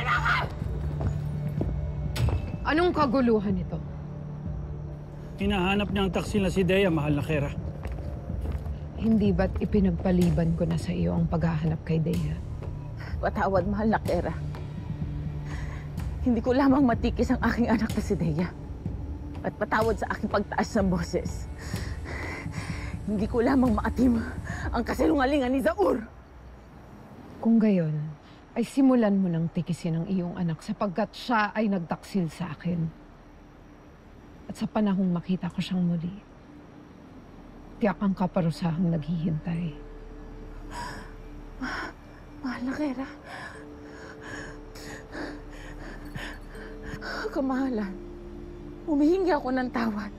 mo ako! Anong kaguluhan ito? Hinahanap niya ang taksil na si Dea, mahal na Kera. Hindi ba't ipinagpaliban ko na sa iyo ang paghahanap kay Dea? Patawad, mahal na Kera. Hindi ko lamang matikis ang aking anak na si Dea. At patawad sa aking pagtaas ng boses. Hindi ko lamang maatim ang kasinungalingan ni Zaur. Kung gayon, ay simulan mo nang tikisin ang iyong anak sapagkat siya ay nagtaksil sa akin. At sa panahong makita ko siyang muli, tiyak ang kaparusahang naghihintay. Mahal na Kera. Kamahalan, humihingi ako ng tawad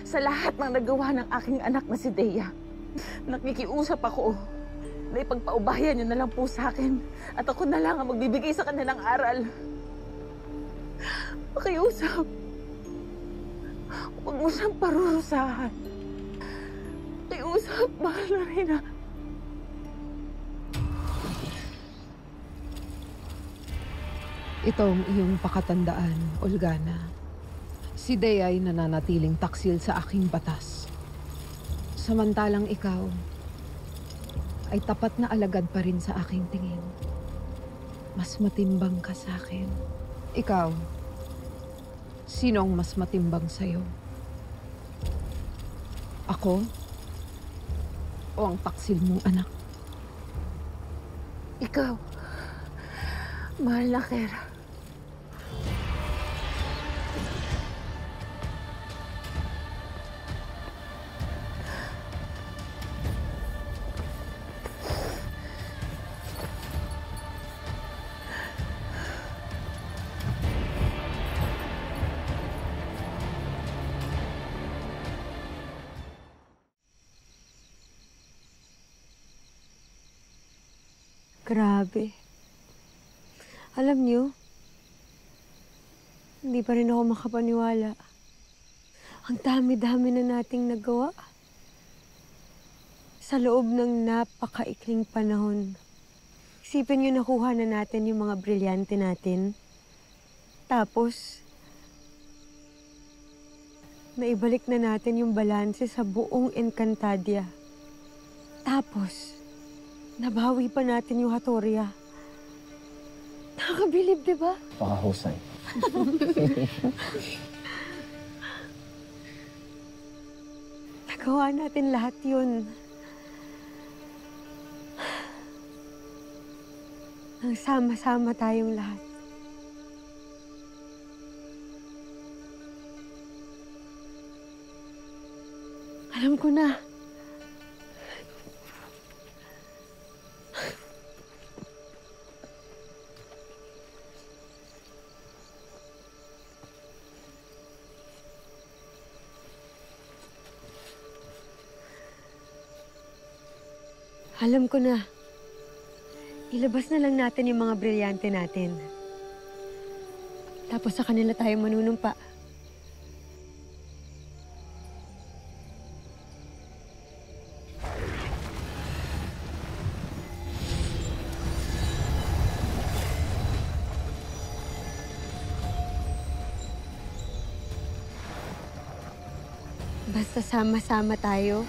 sa lahat ng nagawa ng aking anak na si Dea. Nakikiusap ako na ipagpaubayan niyo na lang po sa akin at ako na lang ang magbibigay sa kanilang aral. Pakiusap. Huwag mo siyang parurusahan. Pakiusap, mahal na Reyna. Ito ang iyong pakatandaan, Olgana. Si Dea ay nananatiling taksil sa aking batas. Samantalang ikaw ay tapat na alagad pa rin sa aking tingin. Mas matimbang ka sa akin. Ikaw, sino ang mas matimbang sa'yo? Ako? O ang taksil mong anak? Ikaw, mahal na Kera. Grabe. Alam niyo, hindi pa rin ako makapaniwala. Ang dami-dami na nating nagawa. Sa loob ng napakaikling panahon. Isipin niyo, nakuha na natin yung mga brilyante natin. Tapos, naibalik na natin yung balanse sa buong Encantadia. Tapos, nabawi pa natin yung Hatoria. Nakakabilib, di ba? Pakahusay. Nagawa natin lahat yun. Nang sama-sama tayong lahat. Alam ko na. Alam ko na. Ilabas na lang natin yung mga brilyante natin. Tapos sa kanila tayo manunumpa. Basta sama-sama tayo,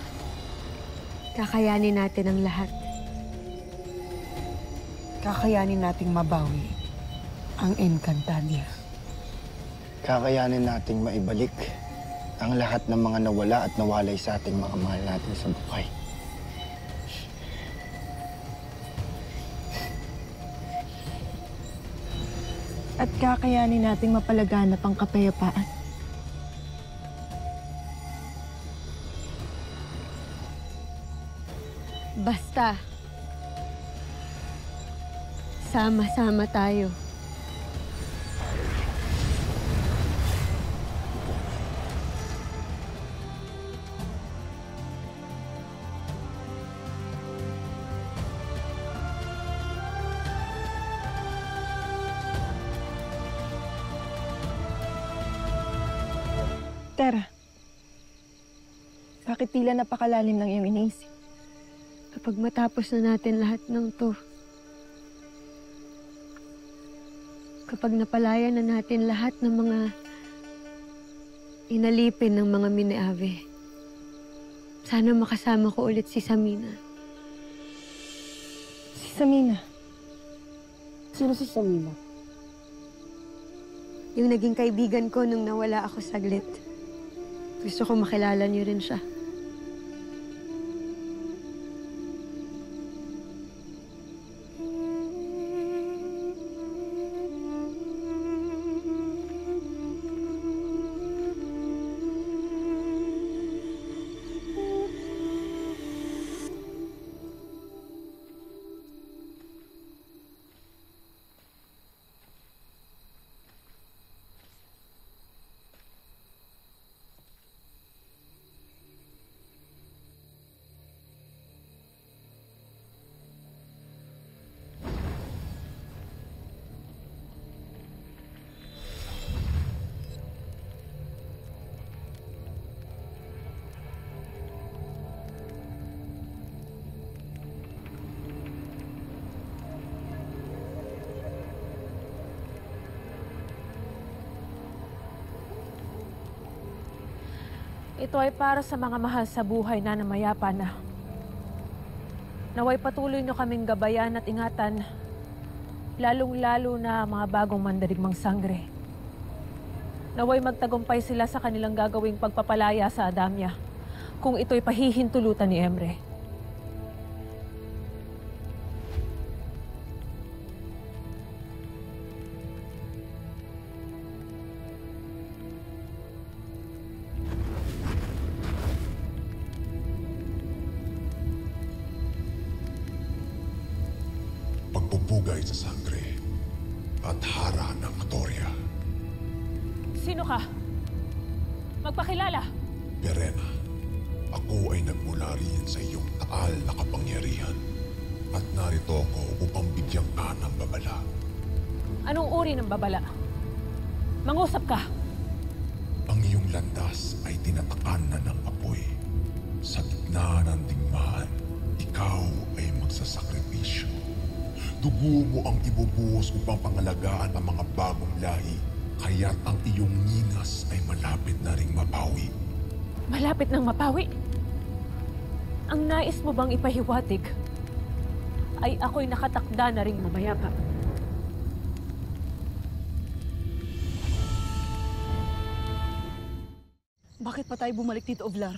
kakayanin natin ang lahat. Kakayanin nating mabawi ang Encantadia. Kakayanin nating maibalik ang lahat ng mga nawala at nawalay sa ating mga mahal natin sa buhay. At kakayanin nating mapalaganap ang kapayapaan. Basta, sama-sama tayo. Tera, bakit tila napakalalim ng iyong iniisip? Kapag matapos na natin lahat ng to, kapag napalaya na natin lahat ng mga inalipin ng mga Mineave, sana makasama ko ulit si Samina. Si Samina? Sino si Samina? Yung naging kaibigan ko nung nawala ako saglit. Gusto ko makilala niyo rin siya. Ito ay para sa mga mahal sa buhay na namayapa na. Naway patuloy nyo kaming gabayan at ingatan, lalong-lalo na mga bagong mandarigmang sangre. Naway magtagumpay sila sa kanilang gagawing pagpapalaya sa Adamya, kung ito'y pahihintulutan ni Emre. Pagpupugay sa sangre at hara ng Atoria. Sino ka? Magpakilala! Verena, ako ay nagmula rin sa iyong taal na kapangyarihan at narito ako upang bigyan ka ng babala. Anong uri ng babala? Mangusap ka! Ang iyong landas ay tinatakan na ng apoy. Sa gitna ng digmaan, ikaw ay magsasakripisyo. Dugo mo ang ibubuhos upang pangalagaan ang mga bagong lahi, kaya't ang iyong ningas ay malapit na ring mapawi. Malapit nang mapawi? Ang nais mo bang ipahiwatig ay ako'y nakatakda na ring mamayapa. Bakit pa tayo bumalik dito, Ovlar?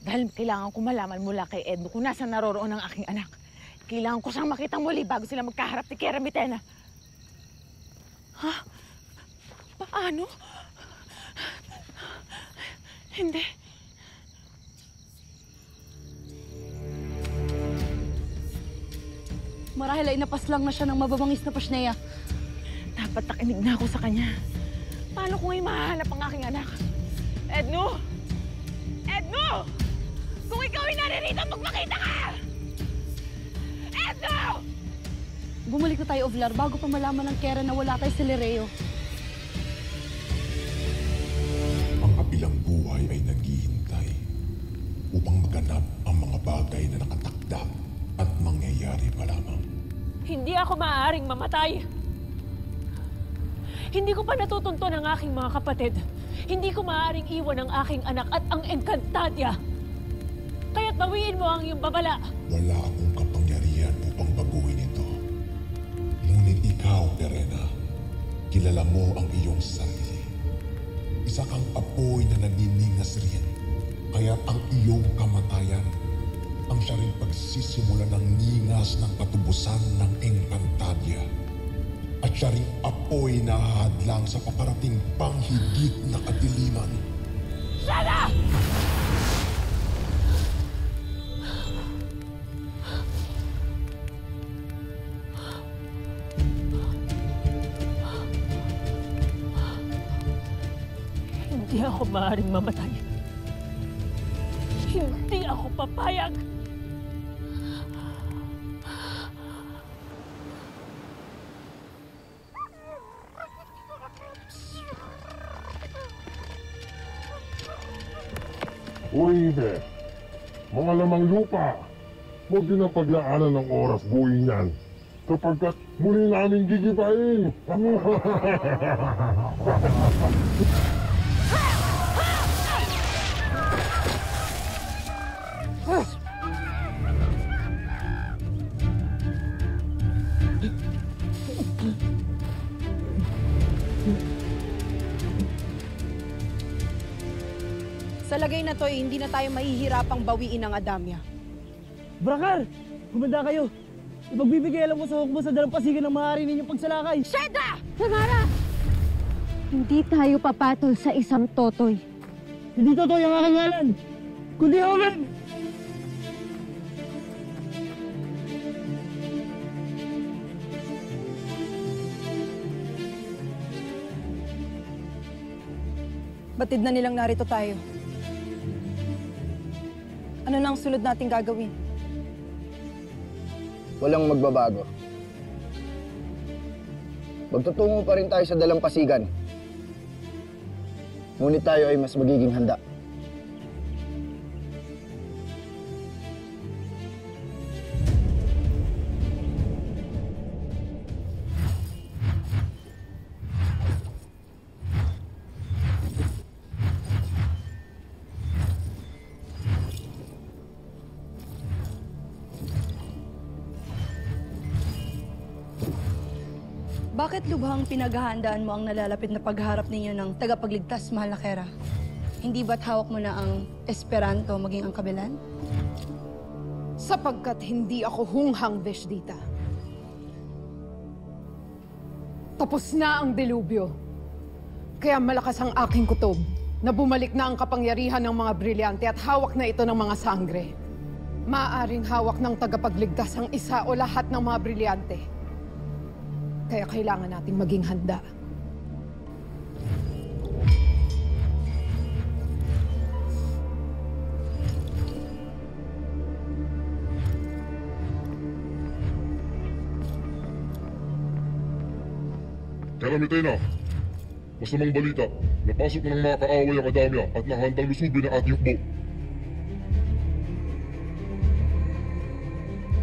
Dahil kailangan ko malaman mula kay Edno kung nasa naroroon ang aking anak. Kailangan ko siyang makita muli bago sila magkaharap ni Kera Mitena. Ha? Paano? Hindi. Marahil ay napaslang na siya ng mababangis na pasneya. Dapat nakinig na ako sa kanya. Paano kung ay mahahanap ang aking anak? Edno! Edno! Kung ikaw ay naririto, magmakita ka! Edno! Bumalik na tayo, Ovlar, bago pa malaman ng Kera na wala tayo sa Lireo. Ang kabilang buhay ay naghihintay upang maganap ang mga bagay na nakatakda at mangyayari pa lamang. Hindi ako maaaring mamatay. Hindi ko pa natutunton ang aking mga kapatid. Hindi ko maaaring iwan ang aking anak at ang Encantadia. Kaya't bawiin mo ang iyong babala. Wala akong kapangyarihan upang baguhin ito. Ngunit ikaw, Verena, kilala mo ang iyong sarili. Isa kang apoy na naniningas rin. Kaya't ang iyong kamatayan ang siya rin pagsisimula ng ningas ng katubusan ng Encantadia. At siya rin apoy na hadlang sa paparating pang higit na kadiliman. Sana! Hindi ako maaaring mamatay. Hindi ako papayag. Uy, Ibe, mga lamang lupa, huwag din ang paglaanan ng oras buhay niyan, sapagkat muli namin gigibain. Sa lagay na to, hindi na tayo mahihirapang bawiin ang Adamya. Brakar! Kumanda kayo! Ipagbibigay alam ko sa hukbo sa dalampasigan ng maaari ninyong pagsalakay. Sheda! Samara! Hindi tayo papatol sa isang totoy. Hindi totoy ang aking ngalan, kundi Omen! Batid na nilang narito tayo. Ano na ang sunod nating gagawin? Walang magbabago. Magtutungo pa rin tayo sa dalampasigan. Ngunit tayo ay mas magiging handa. Bakit lubhang pinaghahandaan mo ang nalalapit na pagharap ninyo ng tagapagligtas, mahal na Kera? Hindi ba't hawak mo na ang Esperanto maging ang Kabilan? Sapagkat hindi ako hunghang Veshdita. Tapos na ang delubyo. Kaya malakas ang aking kutob na bumalik na ang kapangyarihan ng mga brilyante at hawak na ito ng mga sangre. Maaaring hawak ng tagapagligtas ang isa o lahat ng mga brilyante. Kaya kailangan nating maging handa. Kera Mitena, masamang balita, napasok na ng mga kaaway ang Adamya at nahandang lusubin ang ating hukbo.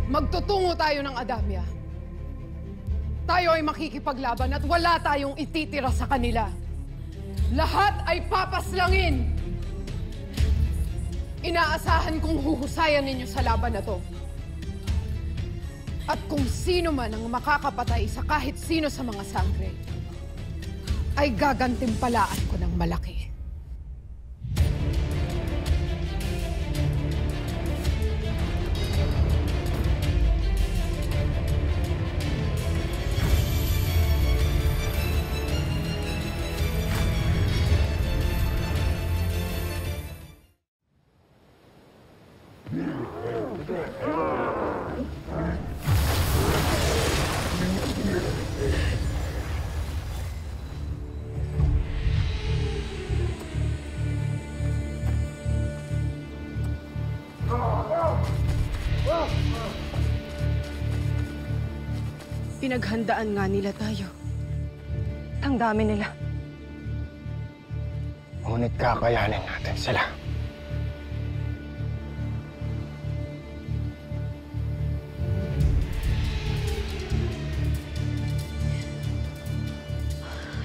Magtutungo tayo ng Adamya. Tayo ay makikipaglaban at wala tayong ititira sa kanila. Lahat ay papaslangin. Inaasahan kong huhusayan ninyo sa laban na to. At kung sino man ang makakapatay sa kahit sino sa mga sangre, ay gagantimpalaan ko ng malaki. Pinaghandaan nga nila tayo. Ang dami nila. Ngunit kakayanin natin sila.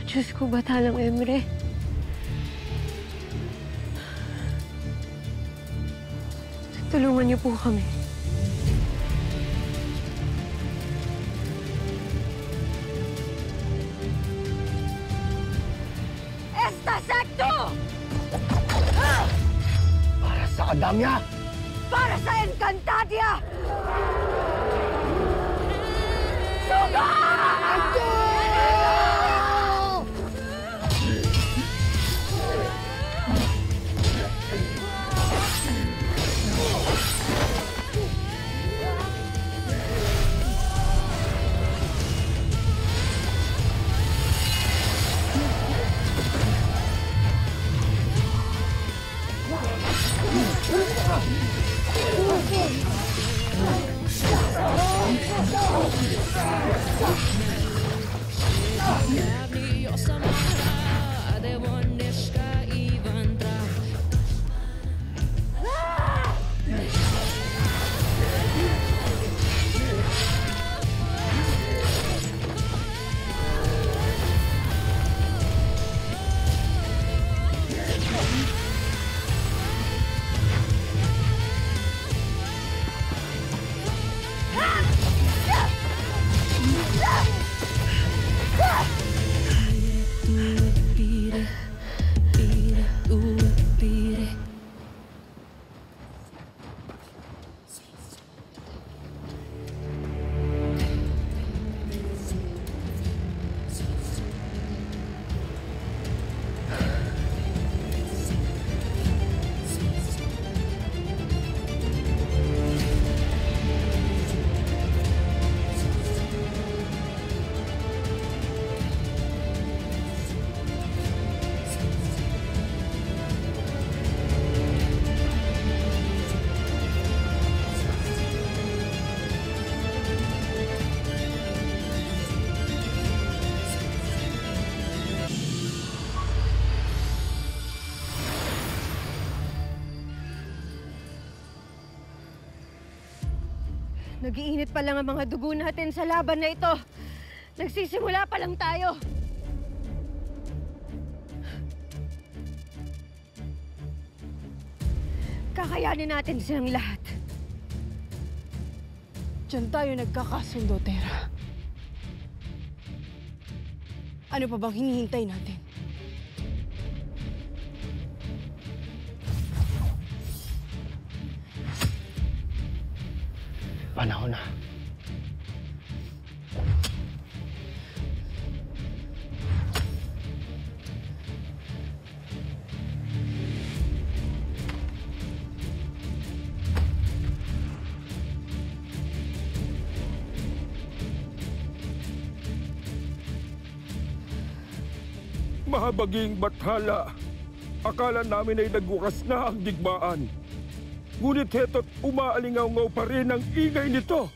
Diyos ko, Batalang Emre. Tulungan niyo po kami. Secto! Para sa Adamya! Para sa Encantadia! Sugat! Nag-iinit pa lang ang mga dugo natin sa laban na ito. Nagsisimula pa lang tayo. Kakayanin natin silang lahat. Diyan tayo nagkakasundo, Tera. Ano pa bang hinihintay natin? Panahon na. Mahabaging bathala. Akala namin ay nagwakas na ang digmaan. Ngunit heto't umaalingaw-ngaw pa rin ang ingay nito.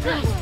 Sandarius!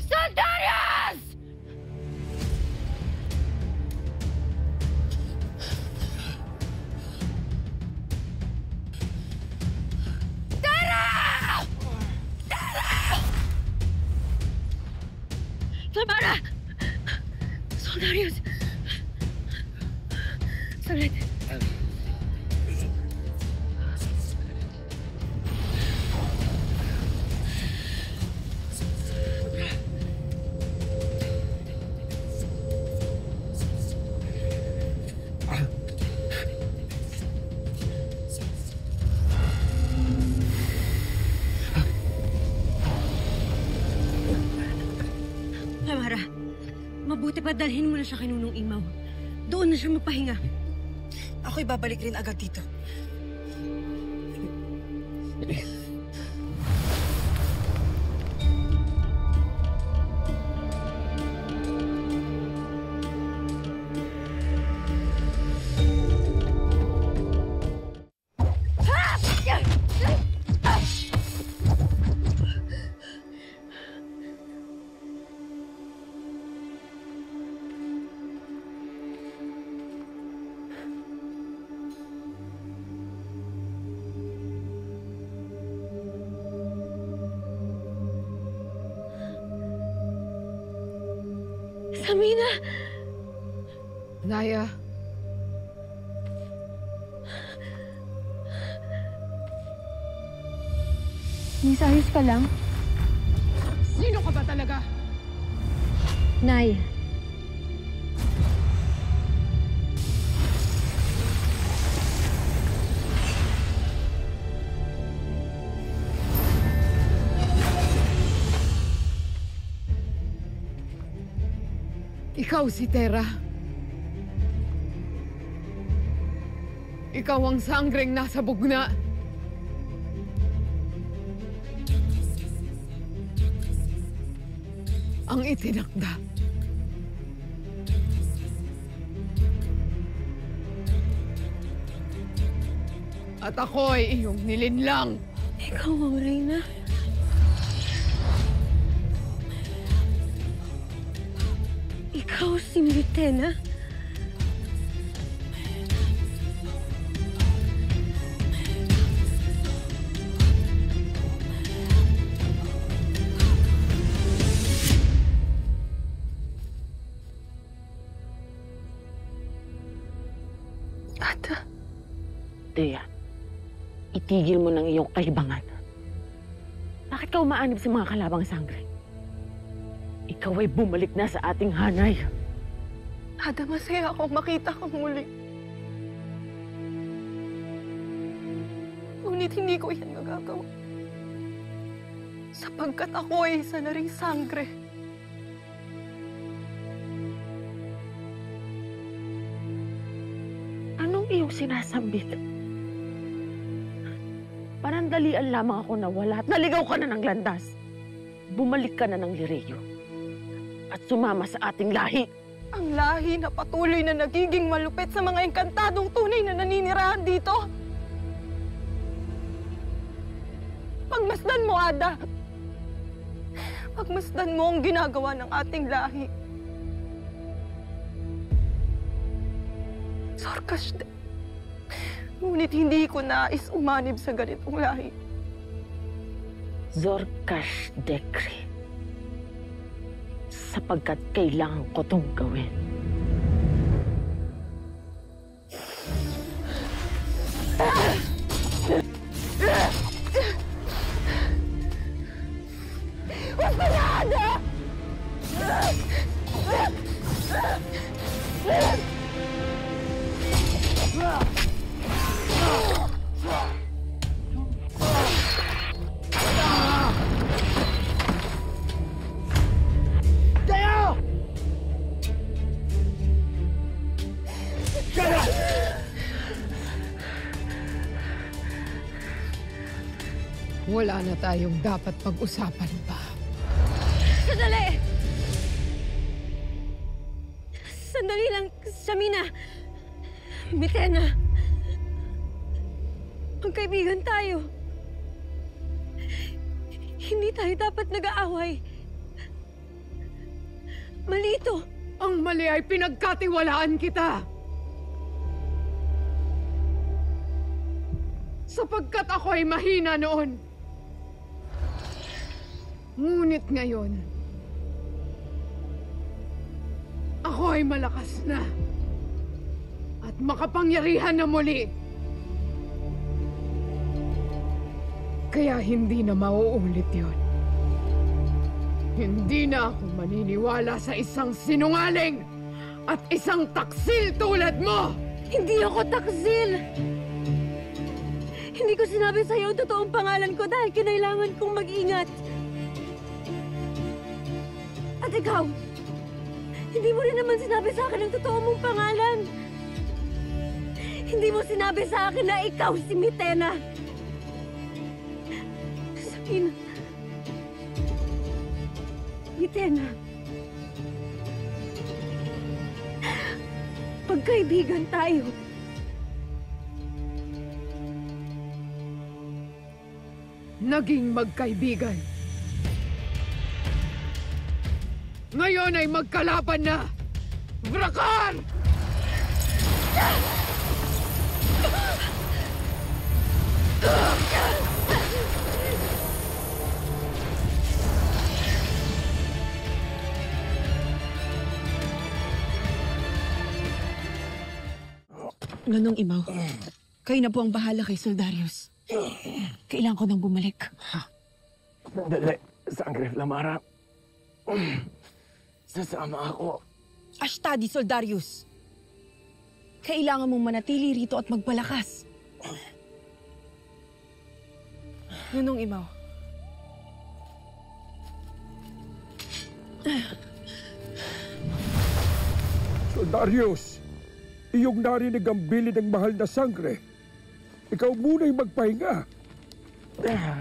Sandarius! Tamara! Sandarius! Saglit. Tamara, mabuti pa dalhin mo na siya kay Nunong Imaw. Doon na siya magpahinga. Ako'y babalik rin agad dito. Samina! Naya. Miss, ayos ka lang? Sino ka ba talaga? Nay. Ikaw si Tera. Ikaw ang sangreng nasa bugna. Ang itinakda. At ako ay iyong nilinlang. Ikaw ang Reyna. Ikaw si Militena? Ata. Dea, itigil mo ng iyong kalibangan. Bakit ka umaanib sa mga kalabang sangre? Ikaw ay bumalik na sa ating hanay. Ada, masaya akong makita kang muli. Ngunit hindi ko yan magagawa. Sapagkat ako ay isa na ring sangre. Anong iyong sinasambit? Panandalian lamang ako nawala at naligaw ka na ng landas. Bumalik ka na ng Lireyo at sumama sa ating lahi. Ang lahi na patuloy na nagiging malupit sa mga engkantadong tunay na naninirahan dito. Pagmasdan mo, Ada. Pagmasdan mo ang ginagawa ng ating lahi. Sorkashde. Ngunit hindi ko nais umanib sa ganitong lahi. Zorkash Dekri. Sapagkat kailangan ko itong gawin. Huwag ka na, Ada! Wala na tayong dapat pag-usapan pa. Sandali! Sandali lang, Samina. Mitena. Magkaibigan tayo. Hindi tayo dapat nag-aaway. Mali ito. Ang mali ay pinagkatiwalaan kita. Sapagkat ako ay mahina noon. Ngunit ngayon, ako ay malakas na at makapangyarihan na muli. Kaya hindi na mauulit yon. Hindi na ako maniniwala sa isang sinungaling at isang taksil tulad mo! Hindi ako taksil! Hindi ko sinabi sa'yo ang totoong pangalan ko dahil kinailangan kong mag-ingat. At ikaw, hindi mo rin naman sinabi sa akin ang totoo mong pangalan. Hindi mo sinabi sa akin na ikaw si Mitena. Samina. Mitena. Pagkaibigan tayo. Naging magkaibigan. Ngayon ay magkalaban na! Brakar! Nonong Imaw, kayo na po ang bahala kay Soldarius. Kailangan ko nang bumalik. Dali, Sangre Flamara. Sasama ako. Ashtadi, Soldarius. Kailangan mong manatili rito at magpalakas. Nonong Imaw. Soldarius, iyong narinig ang bilin ng mahal na sangre. Ikaw muna'y magpahinga.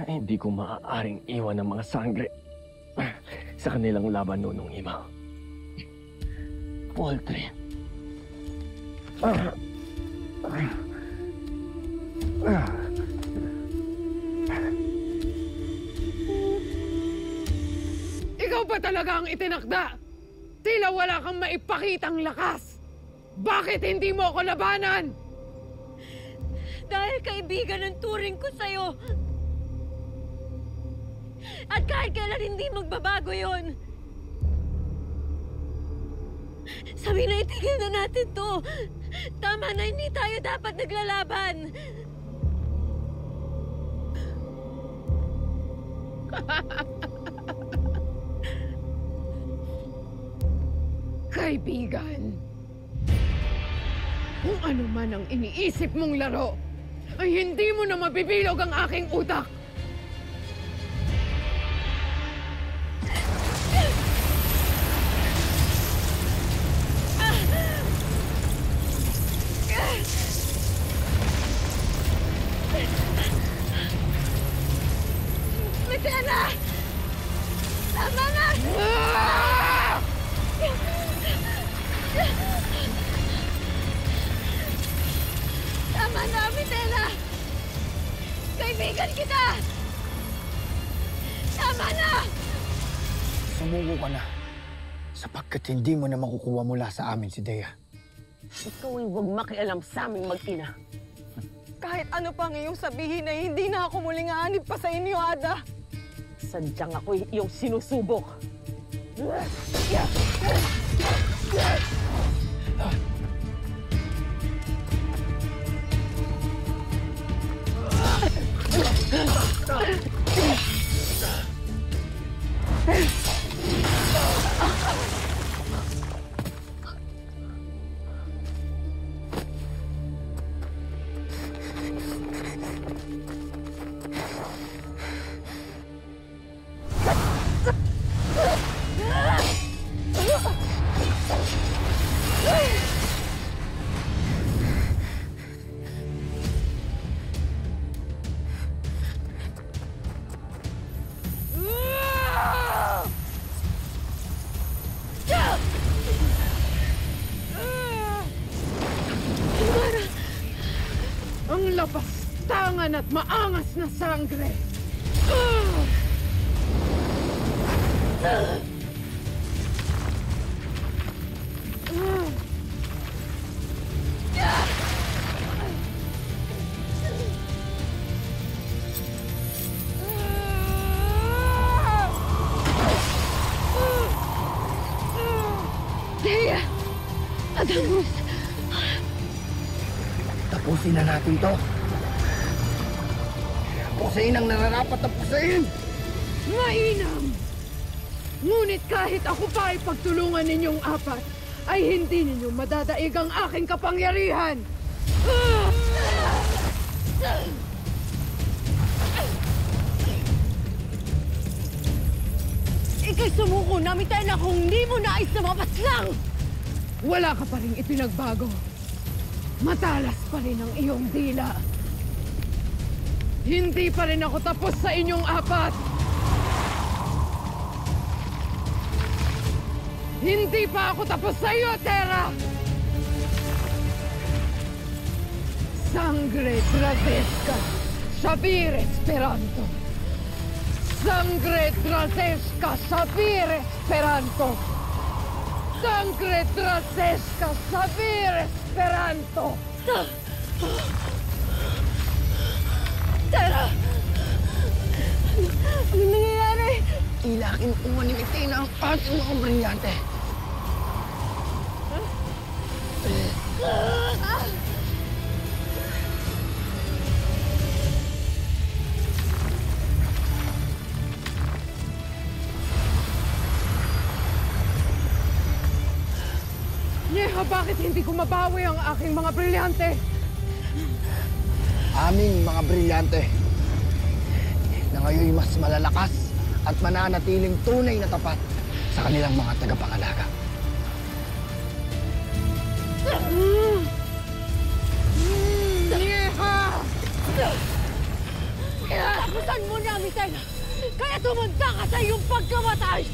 Hindi ko maaaring iwan ang mga sangre sa kanilang laban, Nonong Imaw. Poultry. Ikaw pa talaga ang itinakda! Tila wala kang maipakitang lakas! Bakit hindi mo ako labanan? Dahil kaibigan ang turing ko sa'yo. At kahit kailan hindi magbabago yon. Sabi na itigil na natin to. Tama na, hindi tayo dapat naglalaban. Kaibigan, kung ano man ang iniisip mong laro, ay hindi mo na mabibilog ang aking utak. Mitena! Tama na! Tama na, Mitena! Kaibigan kita! Tama na! Sumuko ka na. Sapagkat hindi mo na makukuha mula sa amin si Dea. Ikaw ay huwag makialam sa aming mag-ina. Kahit ano pang iyong sabihin ay hindi na ako muling aanib pa sa inyo, Ada. Sadyang ako'y iyong sinusubok. Ang lapastangan at maangas na sangre! Dea! Adamus! Tapusin na natin to. Pusain ang nararapat na pusain! Mainam! Ngunit kahit ako pa ay pagtulungan ninyong apat, ay hindi ninyo madadaig ang aking kapangyarihan! Ika'y sumuko na, Mitena, kung hindi mo nais na mapaslang! Wala ka pa rin ipinagbago. Matalas pa rin ang iyong dila. Hindi pa rin ako tapos sa inyong apat. Hindi pa ako tapos sa iyo, Terra! Sangre Drazesca, Sabir Esperanto. Sangre Drazesca, Sabir Esperanto. Sangre Drazesca, Sabir Esperanto. Terra! Ano nangyayari? Tila kinukuha ni Mitena ang ating mga brilyante. Neha, bakit hindi ko mabawi ang aking mga brilyante? Aming mga brilyante na ngayon mas malalakas at mananatiling tunay na tapat sa kanilang mga tagapangalaga. Neha! Tapusan mo na, Mitena! Kaya tumanda ka sa iyong pagkamatay!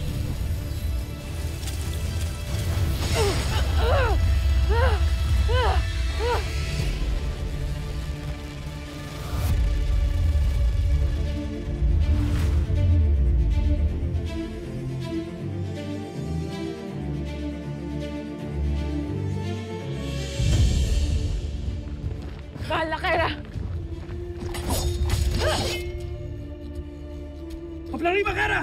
Kalakera! Paplari, Makara!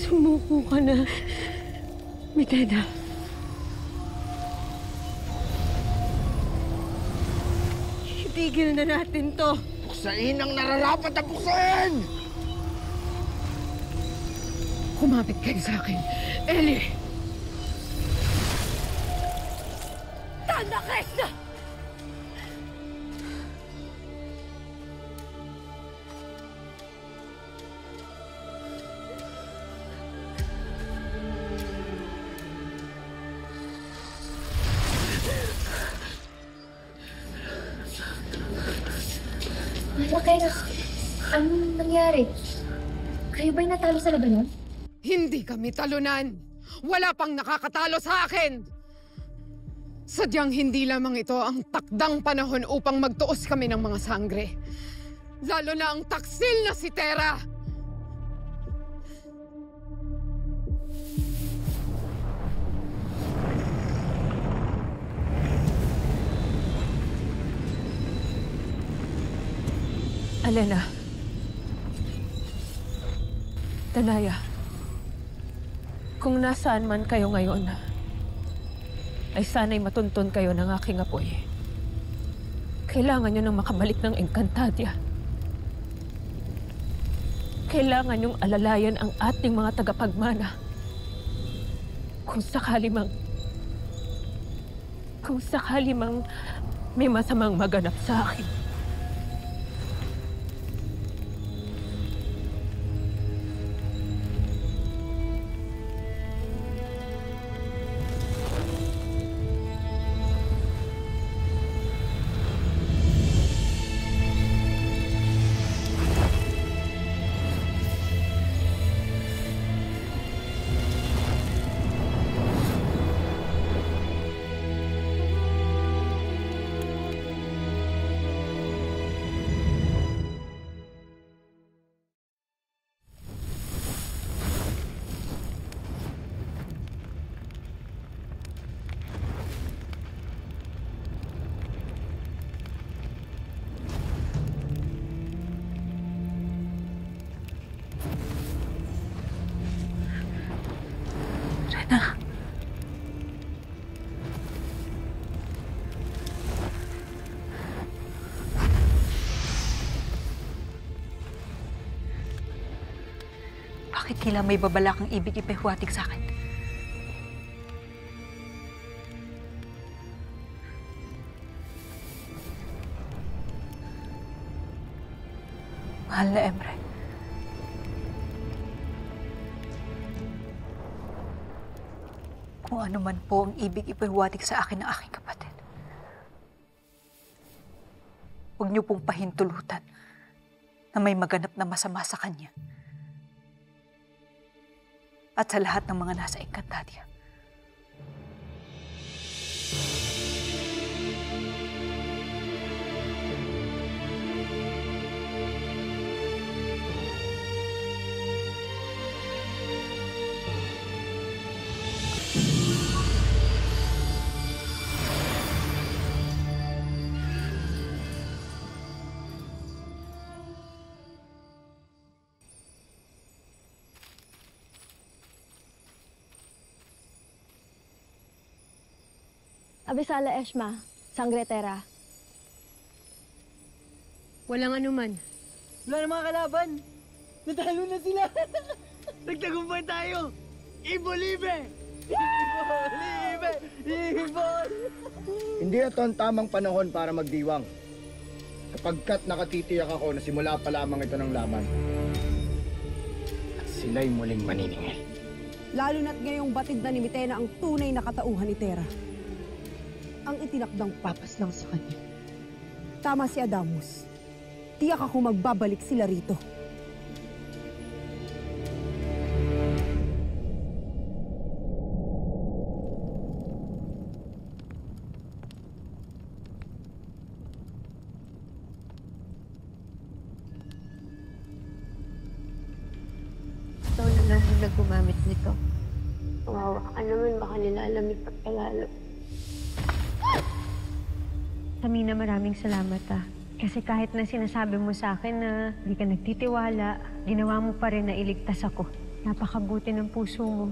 Sumuko ka na, Mitena. Itigil na natin to. Buksain ang nararapat na buksain! Kumapit kayo sa akin, Ellie! Tanda, Krishna! Makena, anong nangyari? Kayo ba'y natalo sa labanan? Hindi kami talunan! Wala pang nakakatalo sa akin! Sadyang hindi lamang ito ang takdang panahon upang magtuos kami ng mga sangre. Lalo na ang taksil na si Terra! Alena. Danaya. Kung nasaan man kayo ngayon, ay sana'y matuntun kayo ng aking apoy. Kailangan nyo nang makabalik ng Encantadia. Kailangan nyong alalayan ang ating mga tagapagmana. Kung sakali mang may masamang maganap sa akin. Tila may babalakang ibig ipahiwatig sa akin. Mahal na Emre. Kung ano man po ang ibig ipahiwatig sa akin ng aking kapatid, huwag niyo pong pahintulutan na may maganap na masama sa kanya at sa lahat ng mga nasa Encantadia. Abisala Eshma, Sangretera. Walang anuman. Wala na mga kalaban. Natalo na sila. Nagtagumpay tayo. Ibo-libe! Ibo-libe! Ibol! Hindi ito ang tamang panahon para magdiwang. Kapagkat nakatitiyak ako na simula pa lamang ito ng laban. At sila'y muling maniningil. Lalo na't ngayong batid na ni Mitena ang tunay na katauhan ni Tera. Ang itinakdang papas lang sa kanya. Tama si Adamus. Tiyak ako magbabalik sila rito. Ikaw na lang na gumamit nito. Kawawa ka naman, baka nilalamig pagkalalo. Tamina, maraming salamat Kasi kahit na sinasabi mo sa akin na di ka nagtitiwala, ginawa mo pa rin na iligtas ako. Napakabuti ng puso mo.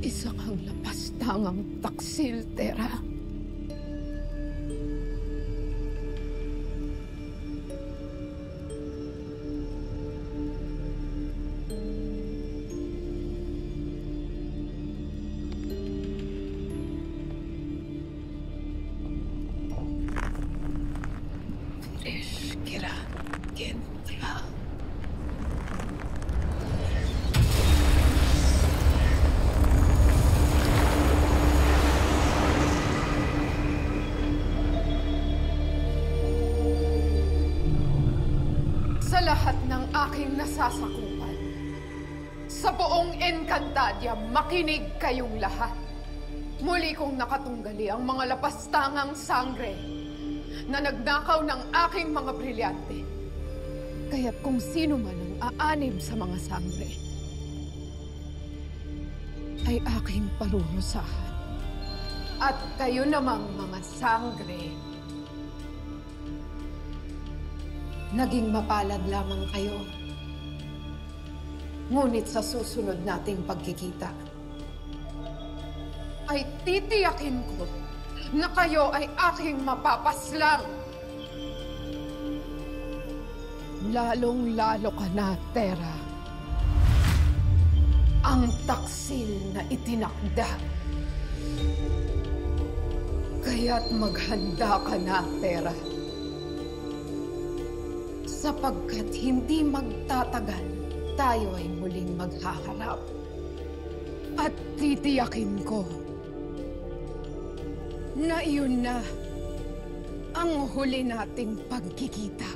Isa kang lapastangang taksil, Tera. Sa lahat ng aking nasasakupan, sa buong Encantadia, makinig kayong lahat. Muli kong nakatunggali ang mga lapastangang sangre na nagnakaw ng aking mga brilyante. Kaya't kung sino man ang aanib sa mga sangre, ay aking parurusahan. At kayo namang mga sangre, naging mapalad lamang kayo. Ngunit sa susunod nating pagkikita, ay titiyakin ko na kayo ay aking mapapaslang. Lalong-lalo ka na, Tera. Ang taksil na itinakda. Kaya't maghanda ka na, Tera. Sapagkat hindi magtatagal, tayo ay muling maghaharap. At titiyakin ko na iyon na ang huli nating pagkikita.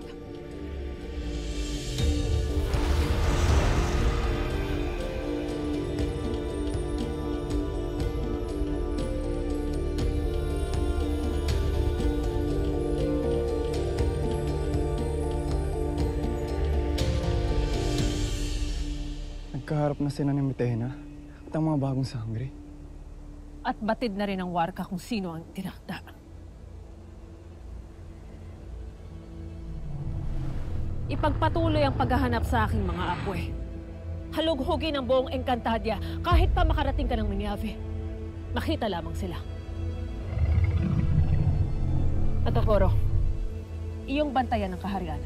Nagkaharap na sila ni Mitena at ang mga bagong sangre. At batid na rin ang warka kung sino ang tinakda. Ipagpatuloy ang paghahanap sa aking mga apwe. Halughugin ang buong Encantadia kahit pa makarating ka ng Minyave. Makita lamang sila. Atokoro, iyong bantayan ng kaharian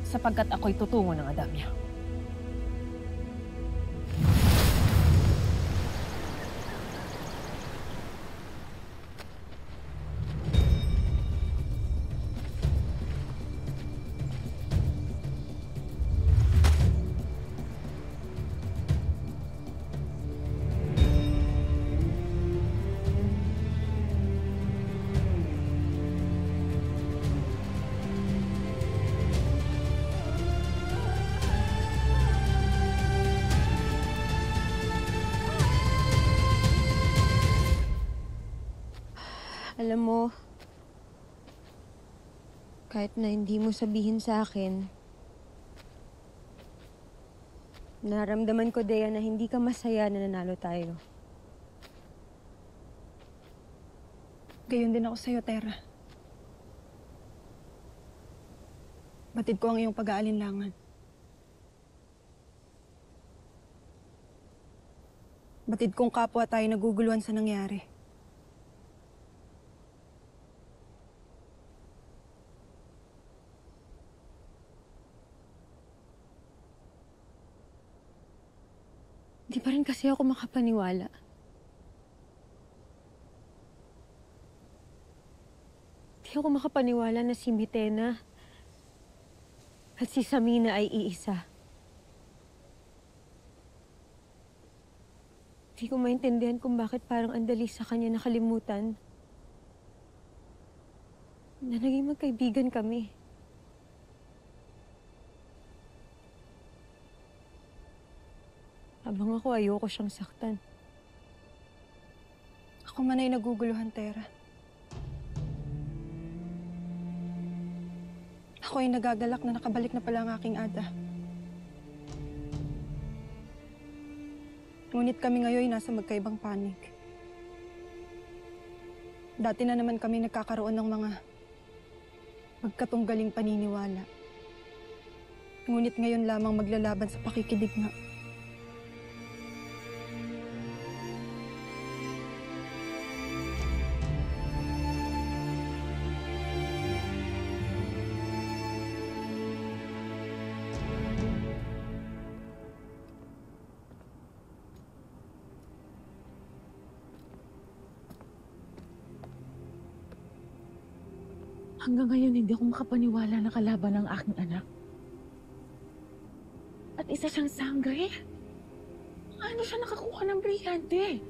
sapagkat ako'y tutungo ng Adamya. Alam mo, kahit na hindi mo sabihin sa akin, naramdaman ko, Dea, na hindi ka masaya na nanalo tayo. Gayon din ako sa'yo, Tera. Batid ko ang iyong pag-aalinlangan. Batid kong kapwa tayo naguguluhan sa nangyari. Di pa rin kasi ako makapaniwala. Di ako makapaniwala na si Mitena at si Samina ay iisa. Di ko maintindihan kung bakit parang andali sa kanya nakalimutan na naging magkaibigan kami. Habang ako, ayoko siyang saktan. Ako man ay naguguluhan, Tera. Ako ay nagagalak na nakabalik na pala ang aking Ada. Ngunit kami ngayon ay nasa magkaibang panig. Dati na naman kami nagkakaroon ng mga magkatunggaling paniniwala. Ngunit ngayon lamang maglalaban sa pakikidigma. Hanggang ngayon, hindi ako makapaniwala na kalaban ng aking anak. At isa siyang sangre. Paano siya nakakuha ng brilyante?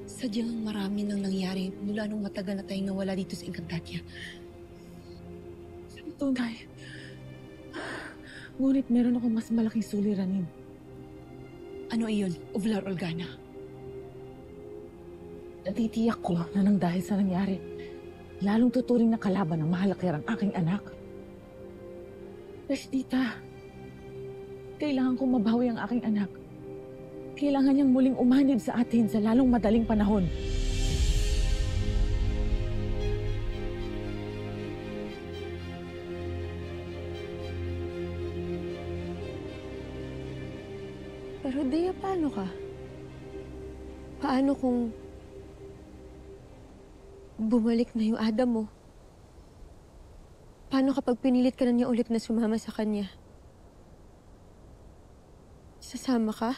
Sadyang marami nang nangyari mula nung matagal na tayong nawala dito sa Encantadia. Sa tunay. Ngunit meron akong mas malaking suliranin. Ano iyon, Uvlar Olgana? Natitiyak ko na nang dahil sa nangyari, lalong tuturing na kalaban ng mahalakirang aking anak. Rashida, kailangan kong mabawi ang aking anak. Kailangan niyang muling umanib sa atin sa lalong madaling panahon. Pero Dea, paano ka? Paano kung bumalik na yung Ada mo? Paano kapag pinilit ka na niya ulit na sumama sa kanya? Sasama ka?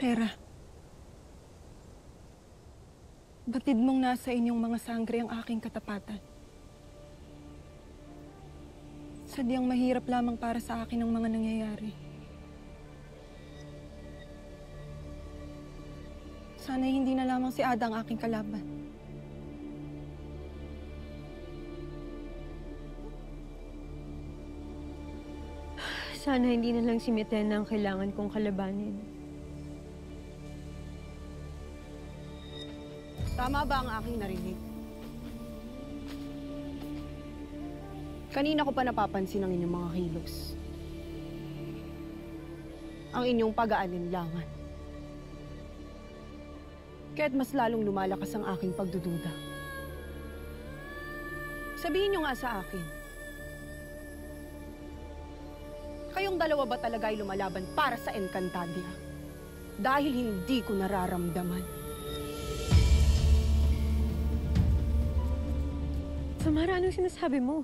Tera, batid mong nasa inyong mga sangre ang aking katapatan. Sadyang mahirap lamang para sa akin ang mga nangyayari. Sana'y hindi na lamang si Ada ang aking kalaban. Sana hindi na lang si Mitena ang kailangan kong kalabanin. Tama ba ang aking narinig? Kanina ko pa napapansin ang inyong mga kilos. Ang inyong pag-aalinlangan. Kaya't mas lalong lumalakas ang aking pagdududa. Sabihin niyo nga sa akin, kayong dalawa ba talaga ay lumalaban para sa Encantadia? Dahil hindi ko nararamdaman. Samara, anong sinasabi mo?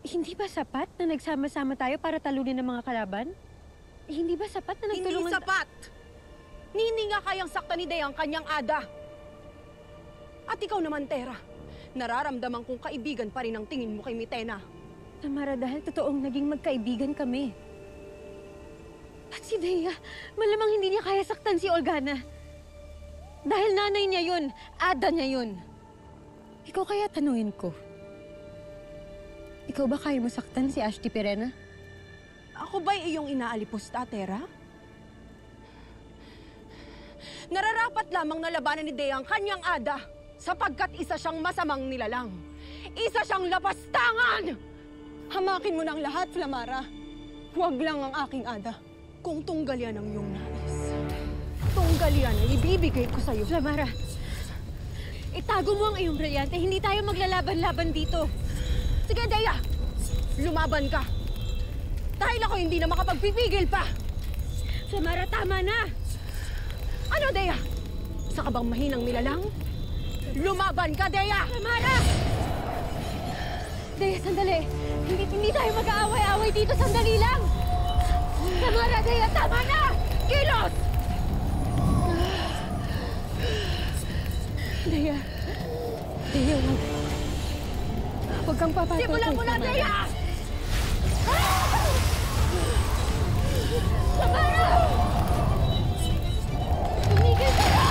Hindi ba sapat na nagsama-sama tayo para talunin ang mga kalaban? Hindi ba sapat na nagtulungan... Hindi sapat! Nini nga kayang sakta ni Dea ang kanyang ada. At ikaw naman, Tera. Nararamdaman kong kaibigan pa rin ang tingin mo kay Mitena. Tamara, dahil totoong naging magkaibigan kami. At si Dea, malamang hindi niya kaya saktan si Olgana. Dahil nanay niya yun, ada niya yun. Ikaw kaya tanungin ko. Ikaw ba kaya mo saktan si Ashti Perena? Ako ba'y iyong inaalipusta, Tera? Nararapat lamang na labanan ni Dea ang kanyang ada sapagkat isa siyang masamang nilalang. Isa siyang lapastangan! Hamakin mo na ang lahat, Flamara. Huwag lang ang aking ada. Kung tunggal yan ang iyong nais, tunggal yan ang ibibigay ko sa'yo. Flamara, itago mo ang iyong brilyante. Hindi tayo maglalaban-laban dito. Sige, Dea! Lumaban ka! Dahil ako hindi na makapagpipigil pa! Flamara, tama na! Ano, Dea? Sa ka bang mahinang nilalang? Lumaban ka, Dea! Flamara! Dea, sandali! Hindi tayo mag-aaway-aaway dito, sandali lang! Flamara, Dea, tama na! Kilos! Dea! Dea, huwag kang papatay. Simula-mula, Dea! Samara! Tumigil ka na!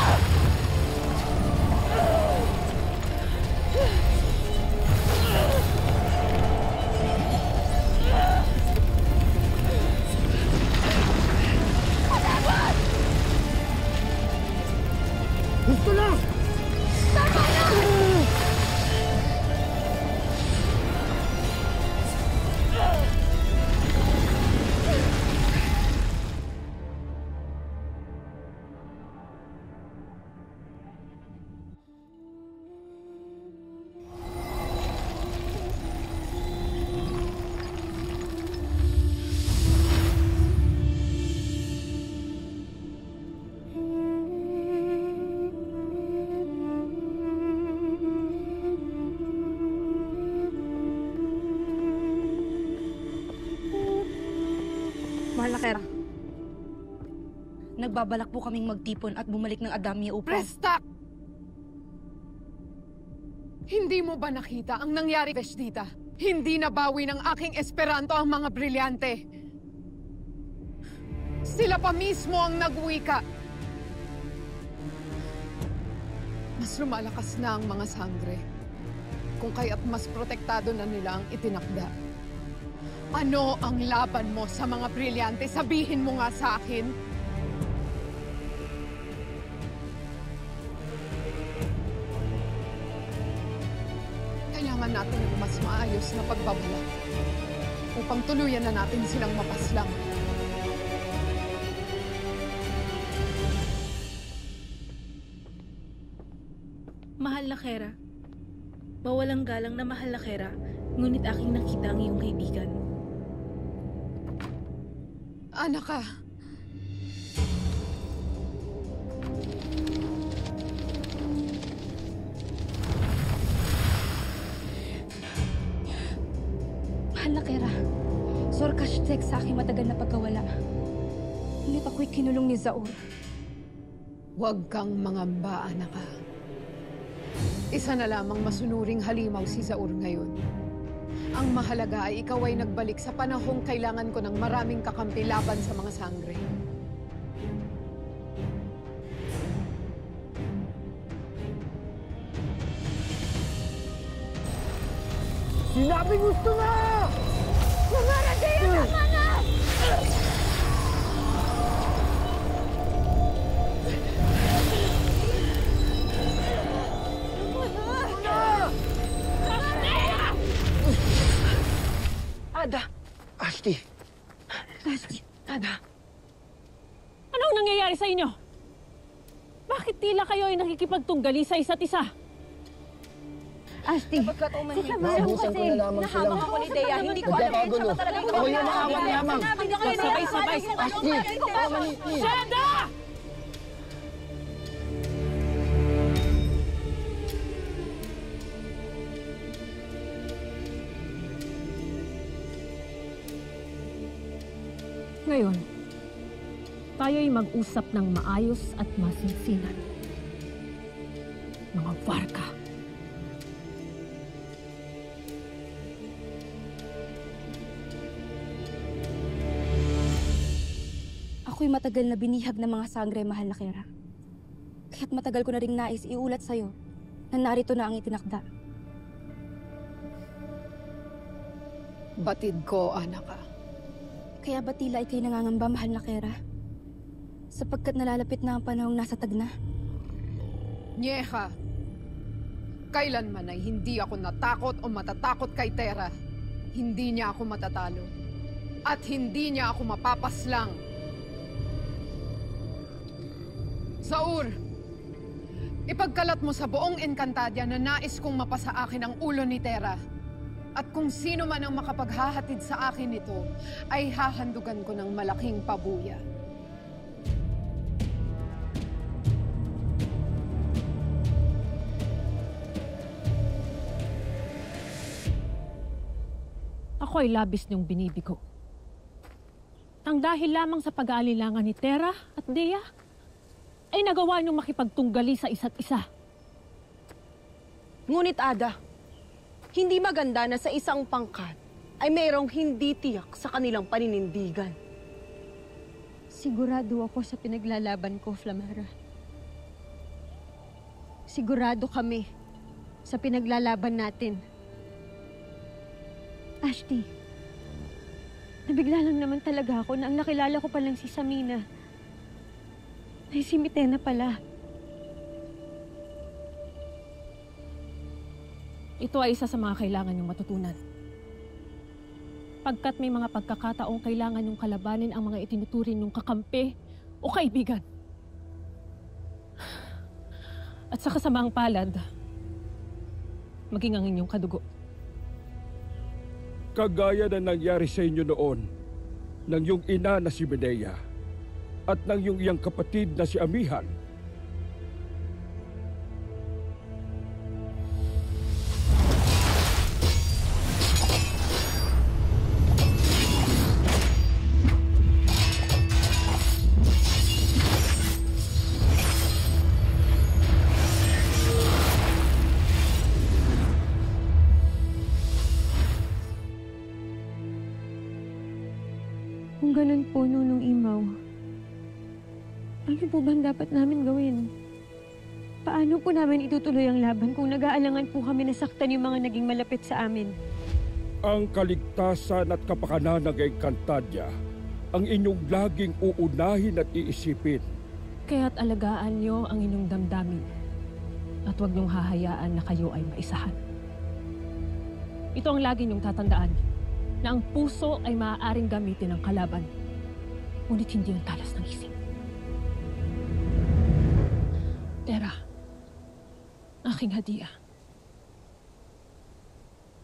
Patawad! Gusto na! Tama na! Mahal na nagbabalak po kaming magtipon at bumalik ng Adamia upang... Prestak! Hindi mo ba nakita ang nangyari, Vestita? Hindi nabawi ng aking Esperanto ang mga brilyante. Sila pa mismo ang nagwika. Mas lumalakas na ang mga sangre. Kung kaya't mas protektado na nila ang itinakda. Ano ang laban mo sa mga brilyante? Sabihin mo nga sa akin. Kailangan natin ng mas maayos na pagbabalak upang tuluyan na natin silang mapaslang. Mahal na Kera. Mawalang galang na mahal na Kera, ngunit aking nakita ang iyong kaibigan. Anak ka. Mahal na Kera. Sorkashtek sa aking matagal na pagkawala. Ngunit ako'y kinulong ni Zaur. Huwag kang mangamba, anak ka. Isa na lamang masunuring halimaw si Zaur ngayon. Ang mahalaga ay ikaw ay nagbalik sa panahong kailangan ko ng maraming kakampi laban sa mga sangre. Sinabi gusto na! Samara, Dea, tama na! Ada! Ashti! Ashti, Ada. Anong nangyayari sa inyo? Bakit tila kayo ay nakikipagtunggali sa isa't isa? Ashti, si Samara mo kasi nahabang ako ni Dea. Hindi ko alam kung siya talaga ito. Ako yung nakawat lamang. Sabay-sabay. Ashti! Sheda! Ngayon, tayo'y mag-usap ng maayos at masinsinan. Mga Varga. Ako'y matagal na binihag ng mga sangre, mahal na Kera. Kaya't matagal ko na ring nais iulat sa'yo na narito na ang itinakda. Batid ko, anak ka. Kaya ba tila ikay nangangamba, mahal na Kera? Sapagkat nalalapit na ang panahong nasa tagna. Nyeha, kailanman ay hindi ako natakot o matatakot kay Tera. Hindi niya ako matatalo. At hindi niya ako mapapaslang. Saur, ipagkalat mo sa buong Encantadia na nais kong mapasa akin ang ulo ni Tera. At kung sino man ang makapaghahatid sa akin nito, ay hahandugan ko ng malaking pabuya. Ako ay labis niyong binibigo. Nang dahil lamang sa pag-aalilangan ni Tera at Dea, ay nagawa niyong makipagtunggali sa isa't isa. Ngunit Ada, hindi maganda na sa isang pangkat ay mayroong hindi tiyak sa kanilang paninindigan. Sigurado ako sa pinaglalaban ko, Flamara. Sigurado kami sa pinaglalaban natin. Ashti, nabigla lang naman talaga ako na ang nakilala ko palang si Samina. Ay, si Mitena pala. Ito ay isa sa mga kailangan niyong matutunan. Pagkat may mga pagkakataong kailangan niyong kalabanin ang mga itinuturing niyong kakampi o kaibigan. At sa kasamaang palad, maging ang inyong kadugo. Kagaya na nangyari sa inyo noon ng iyong ina na si Medea at ng iyong kapatid na si Amihan. Kung ganun po, Nunong Imaw, ano po bang dapat namin gawin? Paano po namin itutuloy ang laban kung nag-aalangan po kami na saktan yung mga naging malapit sa amin? Ang kaligtasan at kapakanan ng Encantadia ang inyong laging uunahin at iisipin. Kaya't alagaan niyo ang inyong damdamin at huwag niyong hahayaan na kayo ay maisahan. Ito ang lagi niyong tatandaan, na ang puso ay maaaring gamitin ng kalaban, ngunit hindi ang talas ng isip. Tera, aking hadiah.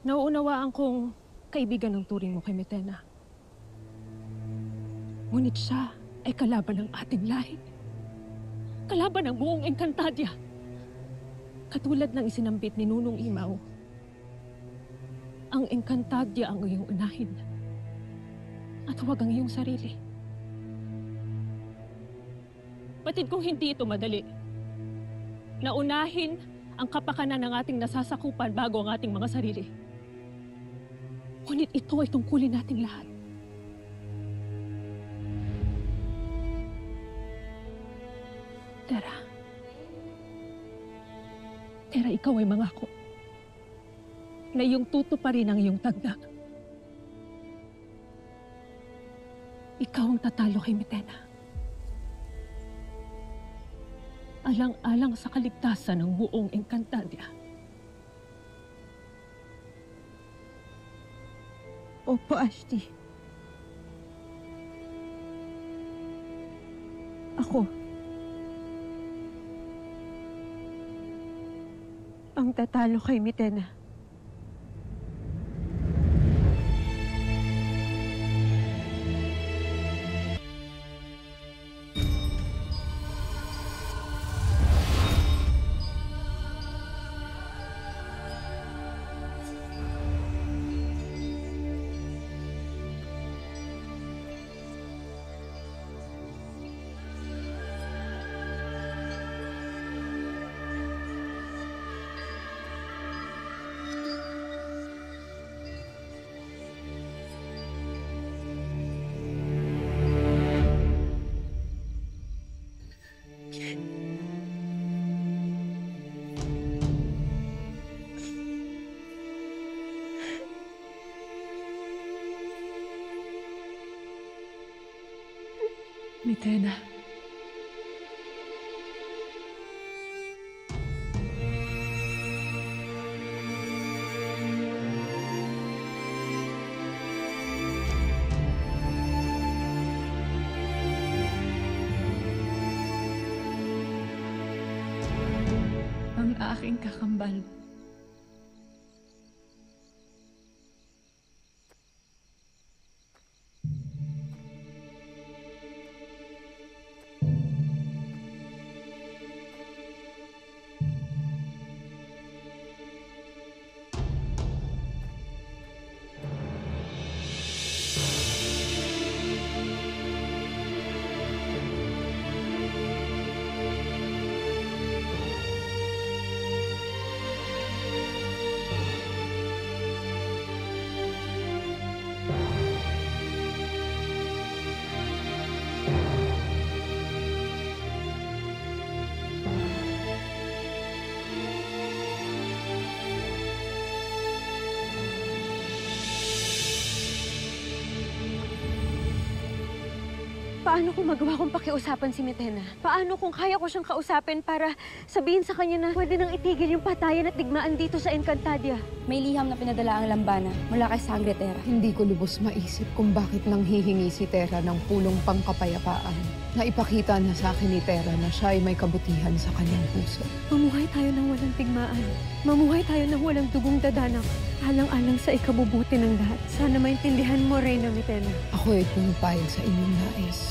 Nauunawaan kong kaibigan ng turing mo kay Mitena. Ngunit siya ay kalaban ng ating lahi. Kalaban ng buong Encantadia. Katulad ng isinambit ni Nunong Imaw, ang Encantadia ang iyong unahin at huwag ang iyong sarili. Batid kong hindi ito madali. Naunahin ang kapakanan ng ating nasasakupan bago ang ating mga sarili. Ngunit ito ay tungkulin nating lahat. Tera. Tera, ikaw ay mangako na iyong tutuparin ang iyong tagda. Ikaw ang tatalo kay Mitena. Alang-alang sa kaligtasan ng buong Encantadia. Opo, Ashti. Ako ang tatalo kay Mitena. Mitena. Ang aking kakambal. Paano kung magawa kong pakiusapan si Mitena? Paano kung kaya ko siyang kausapin para sabihin sa kanya na pwede nang itigil yung patayan at digmaan dito sa Encantadia? May liham na pinadala ang lambana mula kay Sangre Terra. Hindi ko lubos maisip kung bakit nang hihingi si Terra ng pulong pangkapayapaan. Naipakita na sa akin ni Terra na siya ay may kabutihan sa kanyang puso. Mamuhay tayo ng walang digmaan. Mamuhay tayo ng walang dugong dadanak. Alang-alang sa ikabubuti ng lahat. Sana maintindihan mo, Reyna Mitena. Ako ay pumapayag sa inyong nais.